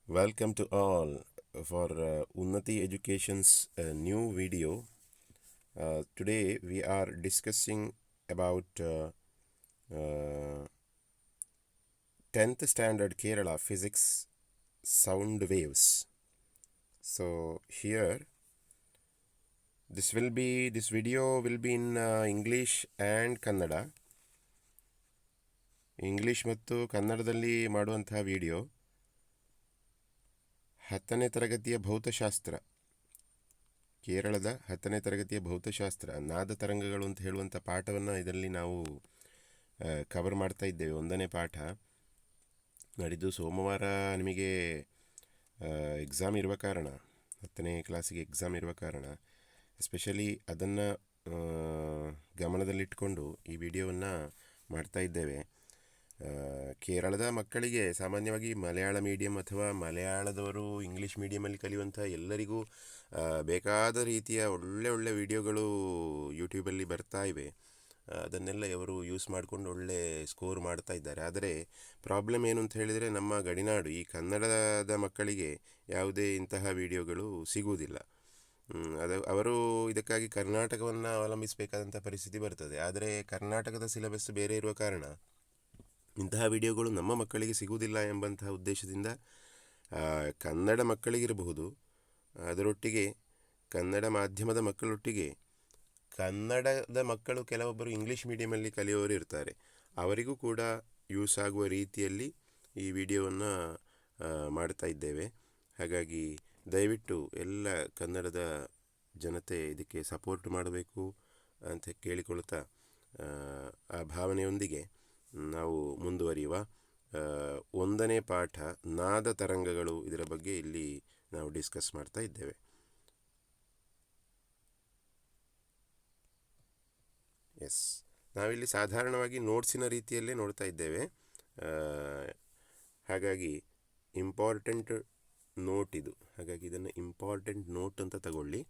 Welcome to all for Unnati Education's new video. Today we are discussing about 10th standard Kerala physics sound waves. So here this video will be in English and Kannada. English ಮತ್ತು ಕನ್ನಡದಲ್ಲಿ ಮಾಡುವಂತಹ video 10ನೇ ತರಗತಿಯ ಭೌತಶಾಸ್ತ್ರ, ಕೇರಳದ 10ನೇ ತರಗತಿಯ ಭೌತಶಾಸ್ತ್ರ ನಾದ ತರಂಗಗಳು ಅಂತ ಹೇಳುವಂಥ ಪಾಠವನ್ನು ಇದರಲ್ಲಿ ನಾವು ಕವರ್ ಮಾಡ್ತಾ ಇದ್ದೇವೆ. 1ನೇ ಪಾಠ ನಾಡಿದ್ದು ಸೋಮವಾರ ನಿಮಗೆ ಎಕ್ಸಾಮ್ ಇರುವ ಕಾರಣ, 10ನೇ ಕ್ಲಾಸಿಗೆ ಎಕ್ಸಾಮ್ ಇರುವ ಕಾರಣ ಎಸ್ಪೆಷಲಿ ಅದನ್ನು ಗಮನದಲ್ಲಿಟ್ಕೊಂಡು ಈ ವಿಡಿಯೋವನ್ನು ಮಾಡ್ತಾ ಇದ್ದೇವೆ. ಕೇರಳದ ಮಕ್ಕಳಿಗೆ ಸಾಮಾನ್ಯವಾಗಿ ಮಲಯಾಳ ಮೀಡಿಯಂ ಅಥವಾ ಮಲಯಾಳದವರು ಇಂಗ್ಲೀಷ್ ಮೀಡಿಯಮಲ್ಲಿ ಕಲಿಯುವಂಥ ಎಲ್ಲರಿಗೂ ಬೇಕಾದ ರೀತಿಯ ಒಳ್ಳೆ ವಿಡಿಯೋಗಳು ಯೂಟ್ಯೂಬಲ್ಲಿ ಬರ್ತಾ ಇವೆ. ಅದನ್ನೆಲ್ಲ ಇವರು ಯೂಸ್ ಮಾಡಿಕೊಂಡು ಒಳ್ಳೆ ಸ್ಕೋರ್ ಮಾಡ್ತಾ ಇದ್ದಾರೆ. ಆದರೆ ಪ್ರಾಬ್ಲಮ್ ಏನು ಅಂತ ಹೇಳಿದರೆ, ನಮ್ಮ ಗಡಿನಾಡು ಈ ಕನ್ನಡದ ಮಕ್ಕಳಿಗೆ ಯಾವುದೇ ಇಂತಹ ವಿಡಿಯೋಗಳು ಸಿಗುವುದಿಲ್ಲ. ಅವರು ಇದಕ್ಕಾಗಿ ಕರ್ನಾಟಕವನ್ನು ಅವಲಂಬಿಸಬೇಕಾದಂಥ ಪರಿಸ್ಥಿತಿ ಬರ್ತದೆ. ಆದರೆ ಕರ್ನಾಟಕದ ಸಿಲೆಬಸ್ ಬೇರೆ ಇರುವ ಕಾರಣ ಇಂತಹ ವಿಡಿಯೋಗಳು ನಮ್ಮ ಮಕ್ಕಳಿಗೆ ಸಿಗುವುದಿಲ್ಲ ಎಂಬಂತಹ ಉದ್ದೇಶದಿಂದ ಕನ್ನಡ ಮಕ್ಕಳಿಗಿರಬಹುದು, ಅದರೊಟ್ಟಿಗೆ ಕನ್ನಡ ಮಾಧ್ಯಮದ ಮಕ್ಕಳೊಟ್ಟಿಗೆ ಕನ್ನಡದ ಮಕ್ಕಳು ಕೆಲವೊಬ್ಬರು ಇಂಗ್ಲೀಷ್ ಮೀಡಿಯಮಲ್ಲಿ ಕಲಿಯೋರು ಇರ್ತಾರೆ, ಅವರಿಗೂ ಕೂಡ ಯೂಸ್ ಆಗುವ ರೀತಿಯಲ್ಲಿ ಈ ವಿಡಿಯೋವನ್ನು ಮಾಡ್ತಾ ಇದ್ದೇವೆ. ಹಾಗಾಗಿ ದಯವಿಟ್ಟು ಎಲ್ಲ ಕನ್ನಡದ ಜನತೆ ಇದಕ್ಕೆ ಸಪೋರ್ಟ್ ಮಾಡಬೇಕು ಅಂತ ಕೇಳಿಕೊಳ್ತಾ ಆ ಭಾವನೆಯೊಂದಿಗೆ ನಾವು ಮುಂದುವರಿಯುವ. 1ನೇ ಪಾಠ ನಾದ ತರಂಗಗಳು, ಇದರ ಬಗ್ಗೆ ಇಲ್ಲಿ ನಾವು ಡಿಸ್ಕಸ್ ಮಾಡ್ತಾ ಇದ್ದೇವೆ. ಎಸ್, ನಾವಿಲ್ಲಿ ಸಾಧಾರಣವಾಗಿ ನೋಟ್ಸಿನ ರೀತಿಯಲ್ಲೇ ನೋಡ್ತಾ ಇದ್ದೇವೆ. ಹಾಗಾಗಿ ಇಂಪಾರ್ಟೆಂಟ್ ನೋಟ್ ಇದು, ಹಾಗಾಗಿ ಇದನ್ನು ಇಂಪಾರ್ಟೆಂಟ್ ನೋಟ್ ಅಂತ ತಗೊಳ್ಳಿ.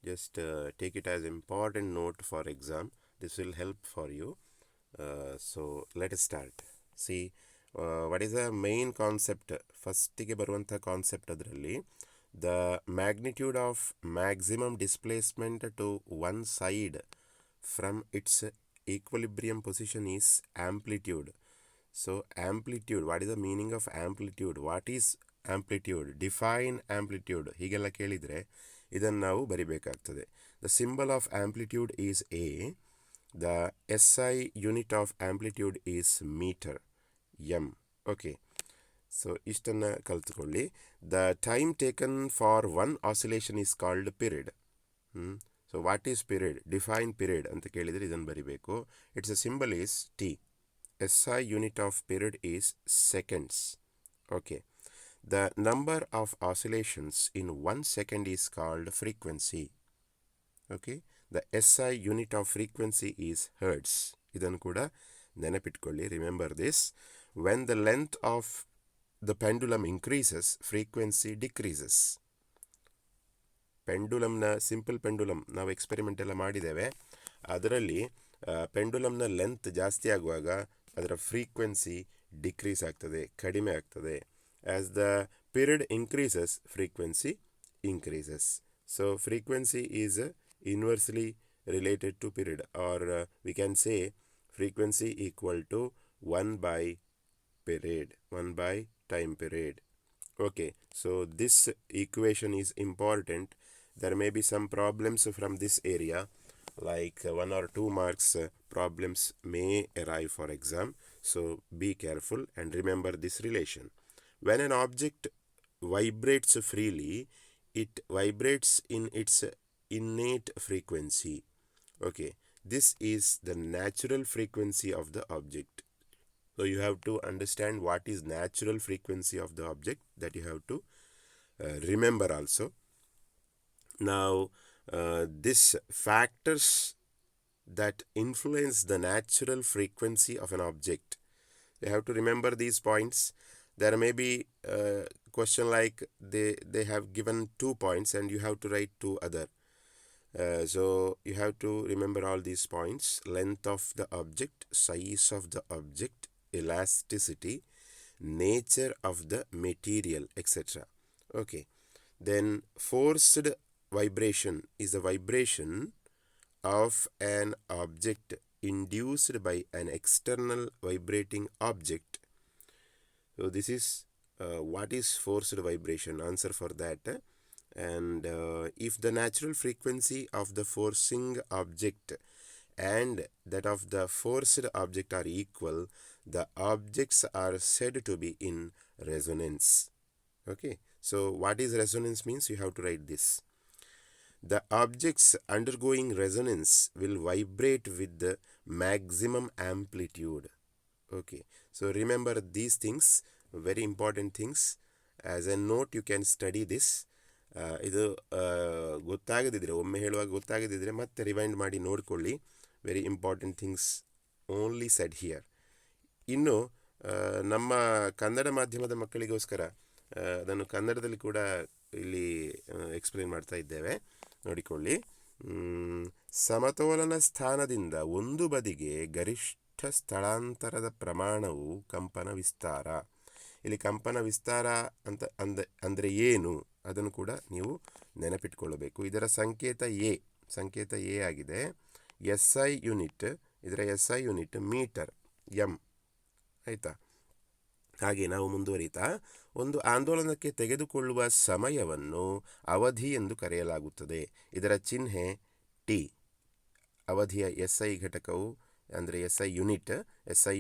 Just take it as important note for exam. This will help for you. So let us start. See, what is the main concept? ಫಸ್ಟಿಗೆ ಬರುವಂಥ ಕಾನ್ಸೆಪ್ಟ್ ಅದರಲ್ಲಿ the magnitude of maximum displacement to one side from its equilibrium position is amplitude. So amplitude, what is the meaning of amplitude? What is amplitude? Define amplitude. ಹೀಗೆಲ್ಲ ಕೇಳಿದರೆ ಇದನ್ನು ನಾವು ಬರಿಬೇಕಾಗ್ತದೆ. The symbol of amplitude is A. The SI unit of amplitude is meter, m. Okay, so ಇಷ್ಟನ್ನು ಕಲ್ತ್ಕೊಳ್ಳಿ. The time taken for one oscillation is called period. So what is period? Define period ಅಂತ ಕೇಳಿದರೆ ಇದನ್ನು ಬರಿಬೇಕು. Its symbol is T. SI unit of period is seconds. Okay, the number of oscillations in 1 second is called frequency. Okay, the SI unit of frequency is hertz. ಇದನ್ನು ಕೂಡ ನೆನಪಿಟ್ಕೊಳ್ಳಿ. Remember this. When the length of the pendulum increases, frequency decreases. ಪೆಂಡುಲಮ್ನ simple pendulum ನಾವು experiment ಎಲ್ಲ ಮಾಡಿದ್ದೇವೆ. ಅದರಲ್ಲಿ ಪೆಂಡುಲಮ್ನ length ಜಾಸ್ತಿ ಆಗುವಾಗ ಅದರ ಫ್ರೀಕ್ವೆನ್ಸಿ ಡಿಕ್ರೀಸ್ ಆಗ್ತದೆ, ಕಡಿಮೆ ಆಗ್ತದೆ. As the period increases, frequency increases. So frequency is inversely related to period, or we can say frequency equal to 1 by period, 1 by time period. Okay, so this equation is important. There may be some problems from this area, like 1 or 2 marks problems may arrive for exam. So be careful and remember this relation. When an object vibrates freely, it vibrates in its innate frequency. Okay, this is the natural frequency of the object. So you have to understand what is natural frequency of the object, that you have to remember also. Now this factors that influence the natural frequency of an object, you have to remember these points. There may be a question like they have given 2 points and you have to write 2 other. So you have to remember all these points: length of the object, size of the object, elasticity, nature of the material, etc. Okay. Then forced vibration is a vibration of an object induced by an external vibrating object. So this is what is forced vibration. Answer for that. And if the natural frequency of the forcing object and that of the forced object are equal, the objects are said to be in resonance. Okay. So what is resonance means? You have to write this. The objects undergoing resonance will vibrate with the maximum amplitude. Okay. So remember these things, very important things. As a note, you can study this. ಇದು ಗೊತ್ತಾಗದಿದ್ದರೆ, ಒಮ್ಮೆ ಹೇಳುವಾಗ ಗೊತ್ತಾಗದಿದ್ದರೆ ಮತ್ತೆ rewind ಮಾಡಿ ನೋಡಿಕೊಳ್ಳಿ. Very important things only shed here. ಇನ್ನು ನಮ್ಮ ಕನ್ನಡ ಮಾಧ್ಯಮದ ಮಕ್ಕಳಿಗೋಸ್ಕರ ಅದನ್ನು ಕನ್ನಡದಲ್ಲಿ ಕೂಡ ಇಲ್ಲಿ ಎಕ್ಸ್ಪ್ಲೇನ್ ಮಾಡ್ತಾ ಇದ್ದೇವೆ, ನೋಡಿಕೊಳ್ಳಿ. ಸಮತೋಲನ ಸ್ಥಾನದಿಂದ ಒಂದು ಬದಿಗೆ ಗರಿಷ್ಠ ಸ್ಥಳಾಂತರದ ಪ್ರಮಾಣವು ಕಂಪನ ವಿಸ್ತಾರ. ಇಲ್ಲಿ ಕಂಪನ ವಿಸ್ತಾರ ಅಂತ ಅಂದರೆ ಏನು ಅದನ್ನು ಕೂಡ ನೀವು ನೆನಪಿಟ್ಕೊಳ್ಳಬೇಕು. ಇದರ ಸಂಕೇತ ಎ ಆಗಿದೆ. SI ಯೂನಿಟ್, ಇದರ SI ಯೂನಿಟ್ ಮೀಟರ್, ಎಮ್. ಆಯಿತಾ? ಹಾಗೆ ನಾವು ಮುಂದುವರಿತಾ, ಒಂದು ಆಂದೋಲನಕ್ಕೆ ತೆಗೆದುಕೊಳ್ಳುವ ಸಮಯವನ್ನು ಅವಧಿ ಎಂದು ಕರೆಯಲಾಗುತ್ತದೆ. ಇದರ ಚಿಹ್ನೆ ಟಿ. ಅವಧಿಯ SI ಘಟಕವು ಅಂದರೆ SI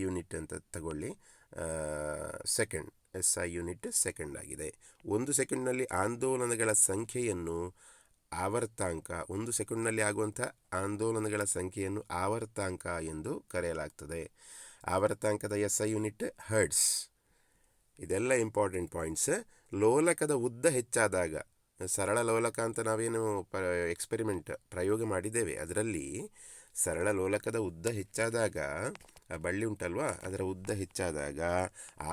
ಯೂನಿಟ್ ಅಂತ ತಗೊಳ್ಳಿ. ಸೆಕೆಂಡ್, SI ಯೂನಿಟ್ ಸೆಕೆಂಡ್ ಆಗಿದೆ. ಒಂದು ಸೆಕೆಂಡ್ನಲ್ಲಿ ಆಂದೋಲನಗಳ ಸಂಖ್ಯೆಯನ್ನು ಆವರ್ತಾಂಕ, ಒಂದು ಸೆಕೆಂಡ್ನಲ್ಲಿ ಆಗುವಂಥ ಆಂದೋಲನಗಳ ಸಂಖ್ಯೆಯನ್ನು ಆವರ್ತಾಂಕ ಎಂದು ಕರೆಯಲಾಗ್ತದೆ. ಆವರ್ತಾಂಕದ SI ಯೂನಿಟ್ ಹರ್ಟ್ಸ್. ಇದೆಲ್ಲ ಇಂಪಾರ್ಟೆಂಟ್ ಪಾಯಿಂಟ್ಸ್. ಲೋಲಕದ ಉದ್ದ ಹೆಚ್ಚಾದಾಗ, ಸರಳ ಲೋಲಕ ಅಂತ ನಾವೇನು ಪ್ರಯೋಗ ಮಾಡಿದ್ದೇವೆ, ಅದರಲ್ಲಿ ಸರಳ ಲೋಲಕದ ಉದ್ದ ಹೆಚ್ಚಾದಾಗ, ಆ ಬಳ್ಳಿ ಉಂಟಲ್ವಾ, ಅದರ ಉದ್ದ ಹೆಚ್ಚಾದಾಗ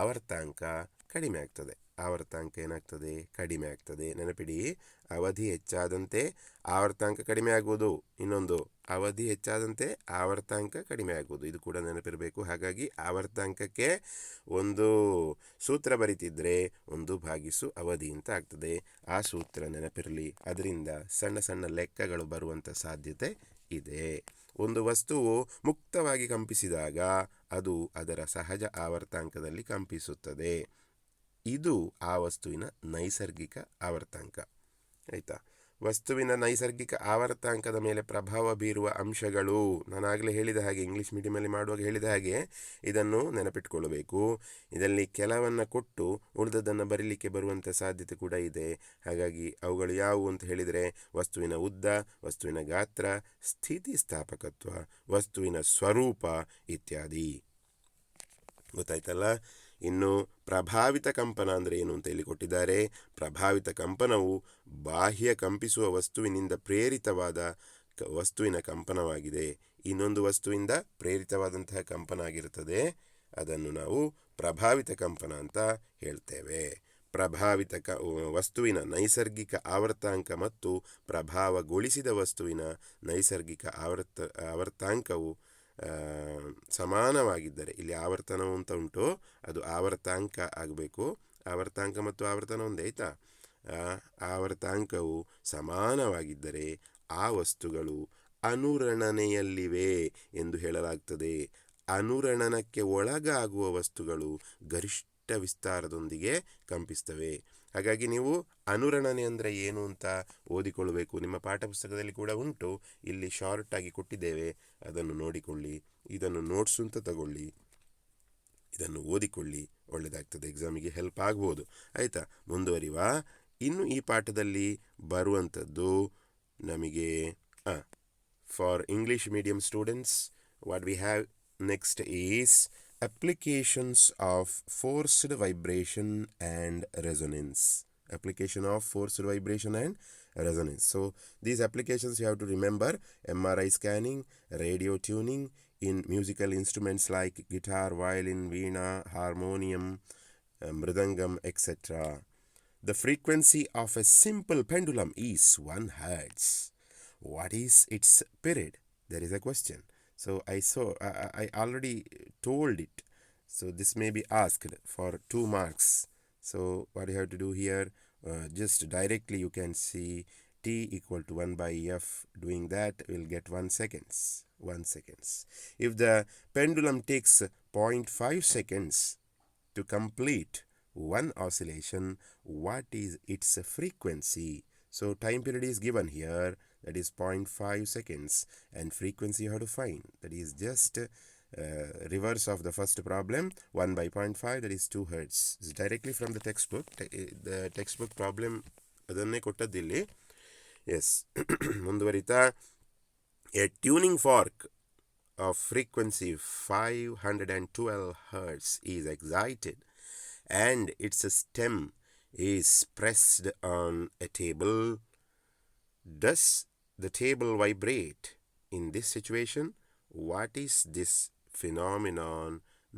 ಆವರ್ತಾಂಕ ಕಡಿಮೆ ಆಗ್ತದೆ. ಆವರ್ತಾಂಕ ಏನಾಗ್ತದೆ? ಕಡಿಮೆ ಆಗ್ತದೆ. ನೆನಪಿಡಿ, ಅವಧಿ ಹೆಚ್ಚಾದಂತೆ ಆವರ್ತಾಂಕ ಕಡಿಮೆ ಆಗುವುದು. ಇನ್ನೊಂದು, ಅವಧಿ ಹೆಚ್ಚಾದಂತೆ ಆವರ್ತಾಂಕ ಕಡಿಮೆ ಆಗುವುದು. ಇದು ಕೂಡ ನೆನಪಿರಬೇಕು. ಹಾಗಾಗಿ ಆವರ್ತಾಂಕಕ್ಕೆ ಒಂದು ಸೂತ್ರ ಬರಿತಿದ್ರೆ 1 ಅವಧಿ ಅಂತ ಆಗ್ತದೆ. ಆ ಸೂತ್ರ ನೆನಪಿರಲಿ. ಅದರಿಂದ ಸಣ್ಣ ಸಣ್ಣ ಲೆಕ್ಕಗಳು ಬರುವಂಥ ಸಾಧ್ಯತೆ ಇದೆ. ಒಂದು ವಸ್ತುವು ಮುಕ್ತವಾಗಿ ಕಂಪಿಸಿದಾಗ ಅದು ಅದರ ಸಹಜ ಆವರ್ತಾಂಕದಲ್ಲಿ ಕಂಪಿಸುತ್ತದೆ. ಇದು ಆ ವಸ್ತುವಿನ ನೈಸರ್ಗಿಕ ಆವರ್ತಾಂಕ. ಆಯಿತಾ? ವಸ್ತುವಿನ ನೈಸರ್ಗಿಕ ಆವರ್ತಾಂಕದ ಮೇಲೆ ಪ್ರಭಾವ ಬೀರುವ ಅಂಶಗಳು, ನಾನಾಗಲೇ ಹೇಳಿದ ಹಾಗೆ, ಇಂಗ್ಲೀಷ್ ಮೀಡಿಯಮಲ್ಲಿ ಮಾಡುವಾಗ ಹೇಳಿದ ಹಾಗೆ ಇದನ್ನು ನೆನಪಿಟ್ಕೊಳ್ಬೇಕು. ಇದರಲ್ಲಿ ಕೆಲವನ್ನು ಕೊಟ್ಟು ಉಳಿದದನ್ನು ಬರೀಲಿಕ್ಕೆ ಬರುವಂಥ ಸಾಧ್ಯತೆ ಕೂಡ ಇದೆ. ಹಾಗಾಗಿ ಅವುಗಳು ಯಾವುವು ಅಂತ ಹೇಳಿದರೆ, ವಸ್ತುವಿನ ಉದ್ದ, ವಸ್ತುವಿನ ಗಾತ್ರ, ಸ್ಥಿತಿಸ್ಥಾಪಕತ್ವ, ವಸ್ತುವಿನ ಸ್ವರೂಪ ಇತ್ಯಾದಿ. ಗೊತ್ತಾಯ್ತಲ್ಲ? ಇನ್ನು ಪ್ರಭಾವಿತ ಕಂಪನ ಅಂದರೆ ಏನು ಅಂತ ಇಲ್ಲಿ ಕೊಟ್ಟಿದ್ದಾರೆ. ಪ್ರಭಾವಿತ ಕಂಪನವು ಬಾಹ್ಯ ಕಂಪಿಸುವ ವಸ್ತುವಿನಿಂದ ಪ್ರೇರಿತವಾದ ವಸ್ತುವಿನ ಕಂಪನವಾಗಿದೆ. ಇನ್ನೊಂದು ವಸ್ತುವಿಂದ ಪ್ರೇರಿತವಾದಂತಹ ಕಂಪನ ಆಗಿರುತ್ತದೆ. ಅದನ್ನು ನಾವು ಪ್ರಭಾವಿತ ಕಂಪನ ಅಂತ ಹೇಳ್ತೇವೆ. ಪ್ರಭಾವಿತ ವಸ್ತುವಿನ ನೈಸರ್ಗಿಕ ಆವರ್ತಾಂಕ ಮತ್ತು ಪ್ರಭಾವಗೊಳಿಸಿದ ವಸ್ತುವಿನ ನೈಸರ್ಗಿಕ ಆವರ್ತಾಂಕವು ಸಮಾನವಾಗಿದ್ದರೆ, ಇಲ್ಲಿ ಆವರ್ತನವು ಅಂತ ಉಂಟು, ಅದು ಆವರ್ತಾಂಕ ಆಗಬೇಕು. ಆವರ್ತಾಂಕ ಮತ್ತು ಆವರ್ತನ ಒಂದೇ, ಆಯಿತಾ? ಆವರ್ತಾಂಕವು ಸಮಾನವಾಗಿದ್ದರೆ ಆ ವಸ್ತುಗಳು ಅನುರಣನೆಯಲ್ಲಿವೆ ಎಂದು ಹೇಳಲಾಗ್ತದೆ. ಅನುರಣನಕ್ಕೆ ಒಳಗಾಗುವ ವಸ್ತುಗಳು ಗರಿಷ್ಠ ವಿಸ್ತಾರದೊಂದಿಗೆ ಕಂಪಿಸ್ತವೆ. ಹಾಗಾಗಿ ನೀವು ಅನುರಣನೆ ಅಂದರೆ ಏನು ಅಂತ ಓದಿಕೊಳ್ಳಬೇಕು. ನಿಮ್ಮ ಪಾಠಪುಸ್ತಕದಲ್ಲಿ ಕೂಡ ಉಂಟು, ಇಲ್ಲಿ ಶಾರ್ಟ್ ಆಗಿ ಕೊಟ್ಟಿದ್ದೇವೆ, ಅದನ್ನು ನೋಡಿಕೊಳ್ಳಿ. ಇದನ್ನು ನೋಟ್ಸ್ ಅಂತ ತಗೊಳ್ಳಿ, ಇದನ್ನು ಓದಿಕೊಳ್ಳಿ, ಒಳ್ಳೆಯದಾಗ್ತದೆ, ಎಕ್ಸಾಮಿಗೆ ಹೆಲ್ಪ್ ಆಗ್ಬೋದು. ಆಯಿತಾ? ಮುಂದುವರಿವ. ಇನ್ನು ಈ ಪಾಠದಲ್ಲಿ ಬರುವಂಥದ್ದು ನಮಗೆ for English medium students, what we have next is applications of forced vibration and resonance. Application of forced vibration and resonance. So these applications you have to remember: MRI scanning, radio tuning in musical instruments like guitar, violin, veena, harmonium, mridangam, etc. The frequency of a simple pendulum is 1 Hertz. What is its period? There is a question. So I already told it. So this may be asked for 2 marks. So what you have to do here, just directly you can see t equal to 1 by f. Doing that, we'll get 1 seconds. 1 seconds. If the pendulum takes 0.5 seconds to complete one oscillation, what is its frequency? So time period is given here, that is 0.5 seconds, and frequency you have to find. That is just reverse of the first problem. 1 by 0.5, that is 2 hertz. It's directly from the textbook. The textbook problem ಅದನ್ನೇ ಕೊಟ್ಟದ್ದಿಲ್ಲಿ. S ಮುಂದುವರಿತಾ, A tuning ಫಾರ್ಕ್ of frequency 512 hertz is excited and its stem is pressed on a table. Does the table vibrate? In this situation, what is this phenomenon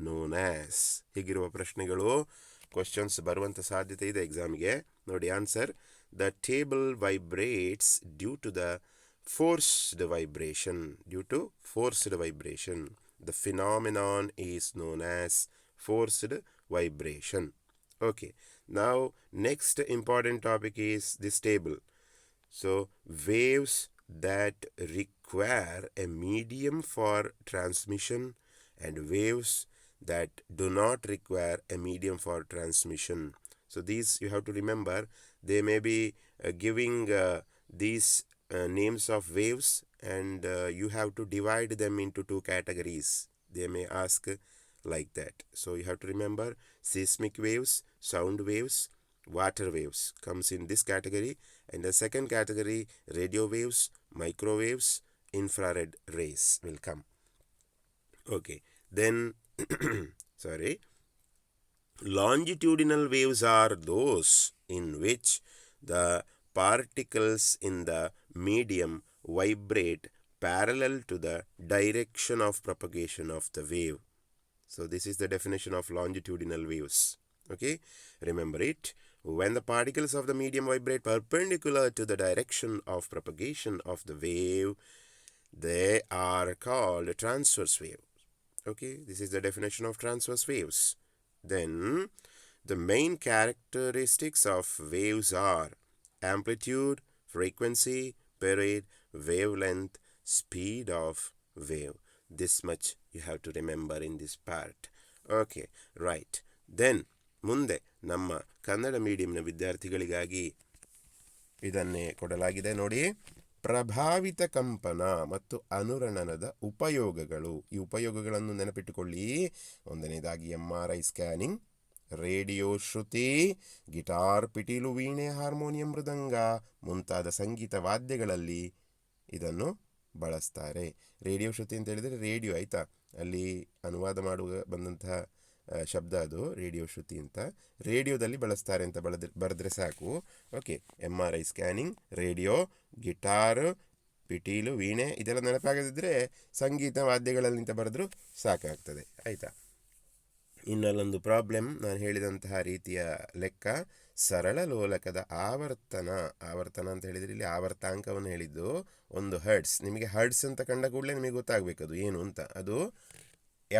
known as? ಹೀಗಿರುವ ಪ್ರಶ್ನೆಗಳು questions ಬರುವಂಥ ಸಾಧ್ಯತೆ ಇದೆ ಎಕ್ಸಾಮಿಗೆ. ನೋಡಿ answer: the table vibrates due to the forced vibration. Due to forced vibration, the phenomenon is known as forced vibration. Okay, now next important topic is this table. So waves that require a medium for transmission and waves that do not require a medium for transmission. So these you have to remember. They may be giving these names of waves, and you have to divide them into 2 categories. They may ask like that. So you have to remember, seismic waves, sound waves, water waves comes in this category, and the second category, radio waves, microwaves, infrared rays will come. Okay, then sorry, longitudinal waves are those in which the particles in the medium vibrate parallel to the direction of propagation of the wave. So this is the definition of longitudinal waves. Okay, remember it. When the particles of the medium vibrate perpendicular to the direction of propagation of the wave, they are called transverse waves. Okay, this is the definition of transverse waves. Then the main characteristics of waves are amplitude, frequency, period, wavelength, speed of wave. This much you have to remember in this part. Okay, right. Then ಮುಂದೆ ನಮ್ಮ ಕನ್ನಡ ಮೀಡಿಯಂನ ವಿದ್ಯಾರ್ಥಿಗಳಿಗಾಗಿ ಇದನ್ನೇ ಕೊಡಲಾಗಿದೆ ನೋಡಿ. ಪ್ರಭಾವಿತ ಕಂಪನ ಮತ್ತು ಅನುರಣನದ ಉಪಯೋಗಗಳು. ಈ ಉಪಯೋಗಗಳನ್ನು ನೆನಪಿಟ್ಟುಕೊಳ್ಳಿ. ಒಂದನೇದಾಗಿ MRI ಸ್ಕ್ಯಾನಿಂಗ್, ರೇಡಿಯೋ ಶ್ರುತಿ, ಗಿಟಾರ್, ಪಿಟೀಲು, ವೀಣೆ, ಹಾರ್ಮೋನಿಯಂ, ಮೃದಂಗ ಮುಂತಾದ ಸಂಗೀತ ವಾದ್ಯಗಳಲ್ಲಿ ಇದನ್ನು ಬಳಸ್ತಾರೆ. ರೇಡಿಯೋ ಶ್ರುತಿ ಅಂತ ಹೇಳಿದರೆ ರೇಡಿಯೋ, ಆಯಿತಾ, ಅಲ್ಲಿ ಅನುವಾದ ಮಾಡುವ ಬಂದಂತಹ ಶಬ್ದ ಅದು ರೇಡಿಯೋ ಶ್ರುತಿ ಅಂತ. ರೇಡಿಯೋದಲ್ಲಿ ಬಳಸ್ತಾರೆ ಅಂತ ಬರೆದ್ರೆ ಸಾಕು. Okay, MRI scanning, radio, guitar, ಪಿಟೀಲು, ವೀಣೆ ಇದೆಲ್ಲ ನೆನಪಾಗದಿದ್ದರೆ ಸಂಗೀತ ವಾದ್ಯಗಳಲ್ಲಿ ಅಂತ ಬರೆದ್ರೂ ಸಾಕಾಗ್ತದೆ, ಆಯಿತಾ. ಇನ್ನಲ್ಲೊಂದು ಪ್ರಾಬ್ಲಮ್, ನಾನು ಹೇಳಿದಂತಹ ರೀತಿಯ ಲೆಕ್ಕ, ಸರಳ ಲೋಲಕದ ಆವರ್ತನ ಅಂತ ಹೇಳಿದರೆ ಇಲ್ಲಿ ಆವರ್ತಾಂಕವನ್ನು ಹೇಳಿದ್ದು 1 ಹರ್ಟ್ಸ್. ನಿಮಗೆ ಹರ್ಟ್ಸ್ ಅಂತ ಕಂಡ ಕೂಡಲೇ ನಿಮಗೆ ಗೊತ್ತಾಗಬೇಕು ಅದು ಏನು ಅಂತ. ಅದು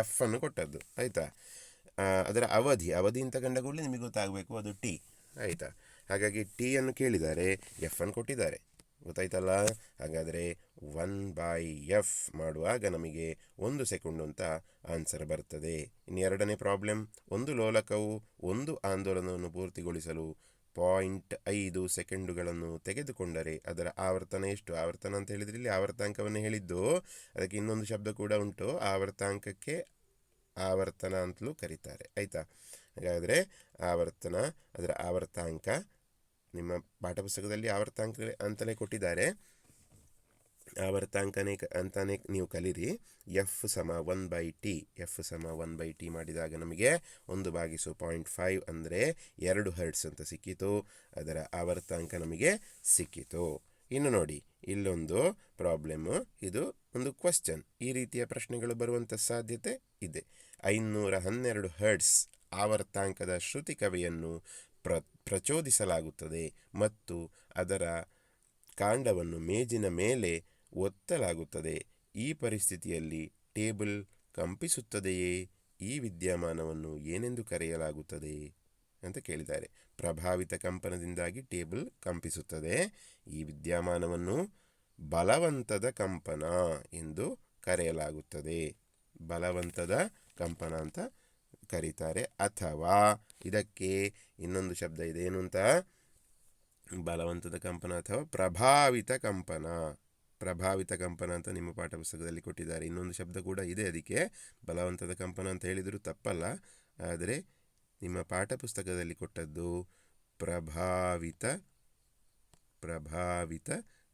ಎಫ್ ಅನ್ನು ಕೊಟ್ಟದ್ದು, ಆಯಿತಾ. ಅದರ ಅವಧಿ ಅಂತ ಕಂಡ ಕೂಡಲೇ ನಿಮಗೆ ಗೊತ್ತಾಗಬೇಕು ಅದು ಟಿ, ಆಯಿತಾ. ಹಾಗಾಗಿ ಟಿ ಅನ್ನು ಕೇಳಿದ್ದಾರೆ, ಎಫ್ ಅನ್ನು ಕೊಟ್ಟಿದ್ದಾರೆ, ಗೊತ್ತಾಯ್ತಲ್ಲ. ಹಾಗಾದರೆ 1/f ಮಾಡುವಾಗ ನಮಗೆ 1 ಸೆಕೆಂಡು ಅಂತ ಆನ್ಸರ್ ಬರ್ತದೆ. ಇನ್ನು ಎರಡನೇ ಪ್ರಾಬ್ಲಮ್, ಒಂದು ಲೋಲಕವು ಒಂದು ಆಂದೋಲನವನ್ನು ಪೂರ್ತಿಗೊಳಿಸಲು 0.5 ಸೆಕೆಂಡುಗಳನ್ನು ತೆಗೆದುಕೊಂಡರೆ ಅದರ ಆವರ್ತನ ಎಷ್ಟು? ಆವರ್ತನ ಅಂತ ಹೇಳಿದರೆ ಇಲ್ಲಿ ಆವರ್ತಾಂಕವನ್ನು ಹೇಳಿದ್ದು, ಅದಕ್ಕೆ ಇನ್ನೊಂದು ಶಬ್ದ ಕೂಡ ಉಂಟು, ಆವರ್ತಾಂಕಕ್ಕೆ ಆವರ್ತನ ಅಂತಲೂ ಕರೀತಾರೆ, ಆಯಿತಾ. ಹಾಗಾದರೆ ಆವರ್ತನ, ಅದರ ಆವರ್ತಾಂಕ ನಿಮ್ಮ ಪಾಠಪುಸ್ತಕದಲ್ಲಿ ಆವರ್ತಾಂಕ ಅಂತಲೇ ಕೊಟ್ಟಿದ್ದಾರೆ, ಆವರ್ತಾಂಕನೇ ಅಂತಾನೆ ನೀವು ಕಲೀರಿ. ಎಫ್ ಸಮ 1/t ಮಾಡಿದಾಗ ನಮಗೆ 1/0.5 ಅಂದರೆ 2 ಹರ್ಟ್ಸ್ ಅಂತ ಸಿಕ್ಕಿತು. ಅದರ ಆವರ್ತಾಂಕ ನಮಗೆ ಸಿಕ್ಕಿತು. ಇನ್ನು ನೋಡಿ, ಇಲ್ಲೊಂದು ಪ್ರಾಬ್ಲಮ್ಮು, ಇದು ಒಂದು ಕ್ವಶ್ಚನ್. ಈ ರೀತಿಯ ಪ್ರಶ್ನೆಗಳು ಬರುವಂಥ ಸಾಧ್ಯತೆ ಇದೆ. 512 ಹರ್ಟ್ಸ್ ಆವರ್ತಾಂಕದ ಶ್ರುತಿ ಕವೆಯನ್ನು ಪ್ರಚೋದಿಸಲಾಗುತ್ತದೆ ಮತ್ತು ಅದರ ಕಾಂಡವನ್ನು ಮೇಜಿನ ಮೇಲೆ ಒತ್ತಲಾಗುತ್ತದೆ. ಈ ಪರಿಸ್ಥಿತಿಯಲ್ಲಿ ಟೇಬಲ್ ಕಂಪಿಸುತ್ತದೆಯೇ? ಈ ವಿದ್ಯಮಾನವನ್ನು ಏನೆಂದು ಕರೆಯಲಾಗುತ್ತದೆ ಅಂತ ಕೇಳಿದ್ದಾರೆ. ಪ್ರಭಾವಿತ ಕಂಪನದಿಂದಾಗಿ ಟೇಬಲ್ ಕಂಪಿಸುತ್ತದೆ. ಈ ವಿದ್ಯಮಾನವನ್ನು ಬಲವಂತದ ಕಂಪನ ಎಂದು ಕರೆಯಲಾಗುತ್ತದೆ. ಬಲವಂತದ ಕಂಪನ ಅಂತ ಕರೀತಾರೆ. ಅಥವಾ ಇದಕ್ಕೆ ಇನ್ನೊಂದು ಶಬ್ದ ಇದೆ, ಏನು ಅಂತ? ಬಲವಂತದ ಕಂಪನ ಅಥವಾ ಪ್ರಭಾವಿತ ಕಂಪನ. ಪ್ರಭಾವಿತ ಕಂಪನ ಅಂತ ನಿಮ್ಮ ಪಾಠ ಪುಸ್ತಕದಲ್ಲಿ ಕೊಟ್ಟಿದ್ದಾರೆ. ಇನ್ನೊಂದು ಶಬ್ದ ಕೂಡ ಇದೆ ಅದಕ್ಕೆ. ಬಲವಂತದ ಕಂಪನ ಅಂತ ಹೇಳಿದರೂ ತಪ್ಪಲ್ಲ, ಆದರೆ ನಿಮ್ಮ ಪಾಠ ಪುಸ್ತಕದಲ್ಲಿ ಕೊಟ್ಟದ್ದು ಪ್ರಭಾವಿತ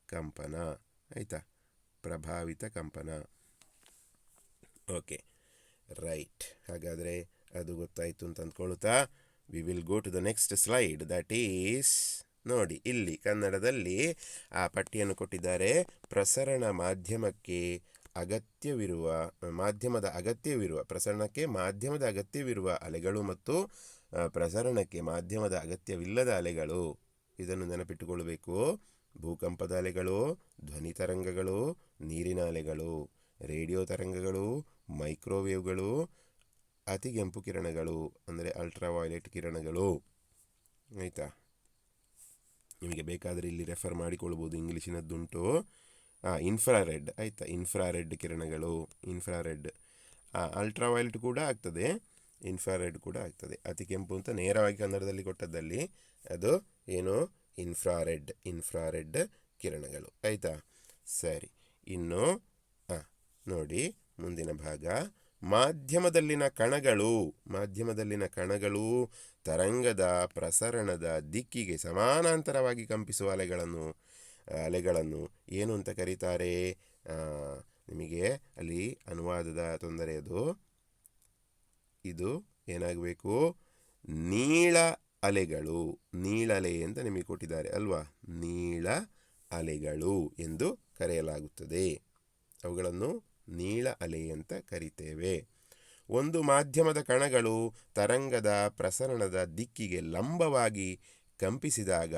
ಕಂಪನ. ಆಯಿತಾ? ಪ್ರಭಾವಿತ ಕಂಪನ. Okay, right. ಹಾಗಾದರೆ ಅದು ಗೊತ್ತಾಯಿತು ಅಂತ ಅಂದ್ಕೊಳ್ತಾ we will go to the next slide. That is, ನೋಡಿ ಇಲ್ಲಿ ಕನ್ನಡದಲ್ಲಿ ಆ ಪಟ್ಟಿಯನ್ನು ಕೊಟ್ಟಿದ್ದಾರೆ. ಪ್ರಸರಣ ಮಾಧ್ಯಮಕ್ಕೆ ಪ್ರಸರಣಕ್ಕೆ ಮಾಧ್ಯಮದ ಅಗತ್ಯವಿರುವ ಅಲೆಗಳು ಮತ್ತು ಪ್ರಸರಣಕ್ಕೆ ಮಾಧ್ಯಮದ ಅಗತ್ಯವಿಲ್ಲದ ಅಲೆಗಳು. ಇದನ್ನು ನೆನಪಿಟ್ಟುಕೊಳ್ಳಬೇಕು. ಭೂಕಂಪದ ಅಲೆಗಳು, ಧ್ವನಿ ತರಂಗಗಳು, ನೀರಿನ ಅಲೆಗಳು, ರೇಡಿಯೋ ತರಂಗಗಳು, ಮೈಕ್ರೋವೇವ್ಗಳು, ಅತಿಗೆಂಪು ಕಿರಣಗಳು ಅಂದರೆ ಅಲ್ಟ್ರಾವೈಲೆಟ್ ಕಿರಣಗಳು. ಆಯಿತಾ? ನಿಮಗೆ ಬೇಕಾದರೆ ಇಲ್ಲಿ ರೆಫರ್ ಮಾಡಿಕೊಳ್ಬೋದು, ಇಂಗ್ಲೀಷಿನದ್ದುಂಟು. ಇನ್ಫ್ರಾರೆಡ್. ಆಯಿತಾ? ಇನ್ಫ್ರಾರೆಡ್ ಕಿರಣಗಳು, ಇನ್ಫ್ರಾರೆಡ್. ಅಲ್ಟ್ರಾವೈಲೆಟ್ ಕೂಡ ಆಗ್ತದೆ, ಇನ್ಫ್ರಾರೆಡ್ ಕೂಡ ಆಗ್ತದೆ. ಅತಿ ಕೆಂಪು ಅಂತ ನೇರವಾಗಿ ಕನ್ನಡದಲ್ಲಿ ಕೊಟ್ಟದ್ದಲ್ಲಿ ಅದು ಏನು? ಇನ್ಫ್ರಾರೆಡ್ ಕಿರಣಗಳು. ಆಯಿತಾ? ಸರಿ. ಇನ್ನು ನೋಡಿ ಮುಂದಿನ ಭಾಗ. ಮಾಧ್ಯಮದಲ್ಲಿನ ಕಣಗಳು ತರಂಗದ ಪ್ರಸರಣದ ದಿಕ್ಕಿಗೆ ಸಮಾನಾಂತರವಾಗಿ ಕಂಪಿಸುವ ಅಲೆಗಳನ್ನು ಏನು ಅಂತ ಕರೀತಾರೆ? ನಿಮಗೆ ಅಲ್ಲಿ ಅನುವಾದದ ತೊಂದರೆ ಅದು. ಇದು ಏನಾಗಬೇಕು? ನೀಳ ಅಲೆಗಳು. ನೀಳಲೆ ಅಂತ ನಿಮಗೆ ಕೊಟ್ಟಿದ್ದಾರೆ ಅಲ್ವಾ? ನೀಳ ಅಲೆಗಳು ಎಂದು ಕರೆಯಲಾಗುತ್ತದೆ. ಅವುಗಳನ್ನು ನೀಳ ಅಲೆ ಅಂತ ಕರಿತೇವೆ. ಒಂದು ಮಾಧ್ಯಮದ ಕಣಗಳು ತರಂಗದ ಪ್ರಸರಣದ ದಿಕ್ಕಿಗೆ ಲಂಬವಾಗಿ ಕಂಪಿಸಿದಾಗ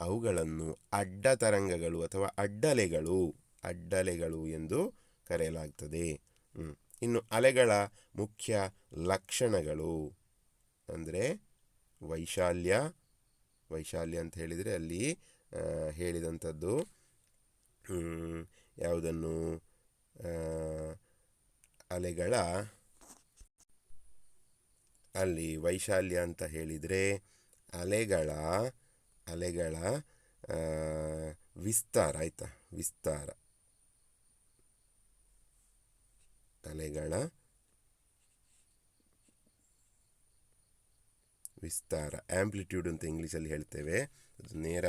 ಅವುಗಳನ್ನು ಅಡ್ಡ ತರಂಗಗಳು ಅಥವಾ ಅಡ್ಡಲೆಗಳು ಎಂದು ಕರೆಯಲಾಗ್ತದೆ. ಇನ್ನು ಅಲೆಗಳ ಮುಖ್ಯ ಲಕ್ಷಣಗಳು ಅಂದರೆ ವೈಶಾಲ್ಯ ಅಂತ ಹೇಳಿದರೆ ಅಲ್ಲಿ ಹೇಳಿದಂಥದ್ದು ಯಾವುದನ್ನು? ಅಲೆಗಳ ಅಲ್ಲಿ ವೈಶಾಲ್ಯ ಅಂತ ಹೇಳಿದರೆ ಅಲೆಗಳ ವಿಸ್ತಾರ. ಆಯಿತಾ? ವಿಸ್ತಾರ. ಅಲೆಗಳ ವಿಸ್ತಾರ, ಆಂಪ್ಲಿಟ್ಯೂಡ್ ಅಂತ ಇಂಗ್ಲೀಷಲ್ಲಿ ಹೇಳ್ತೇವೆ. ಅದು ನೇರ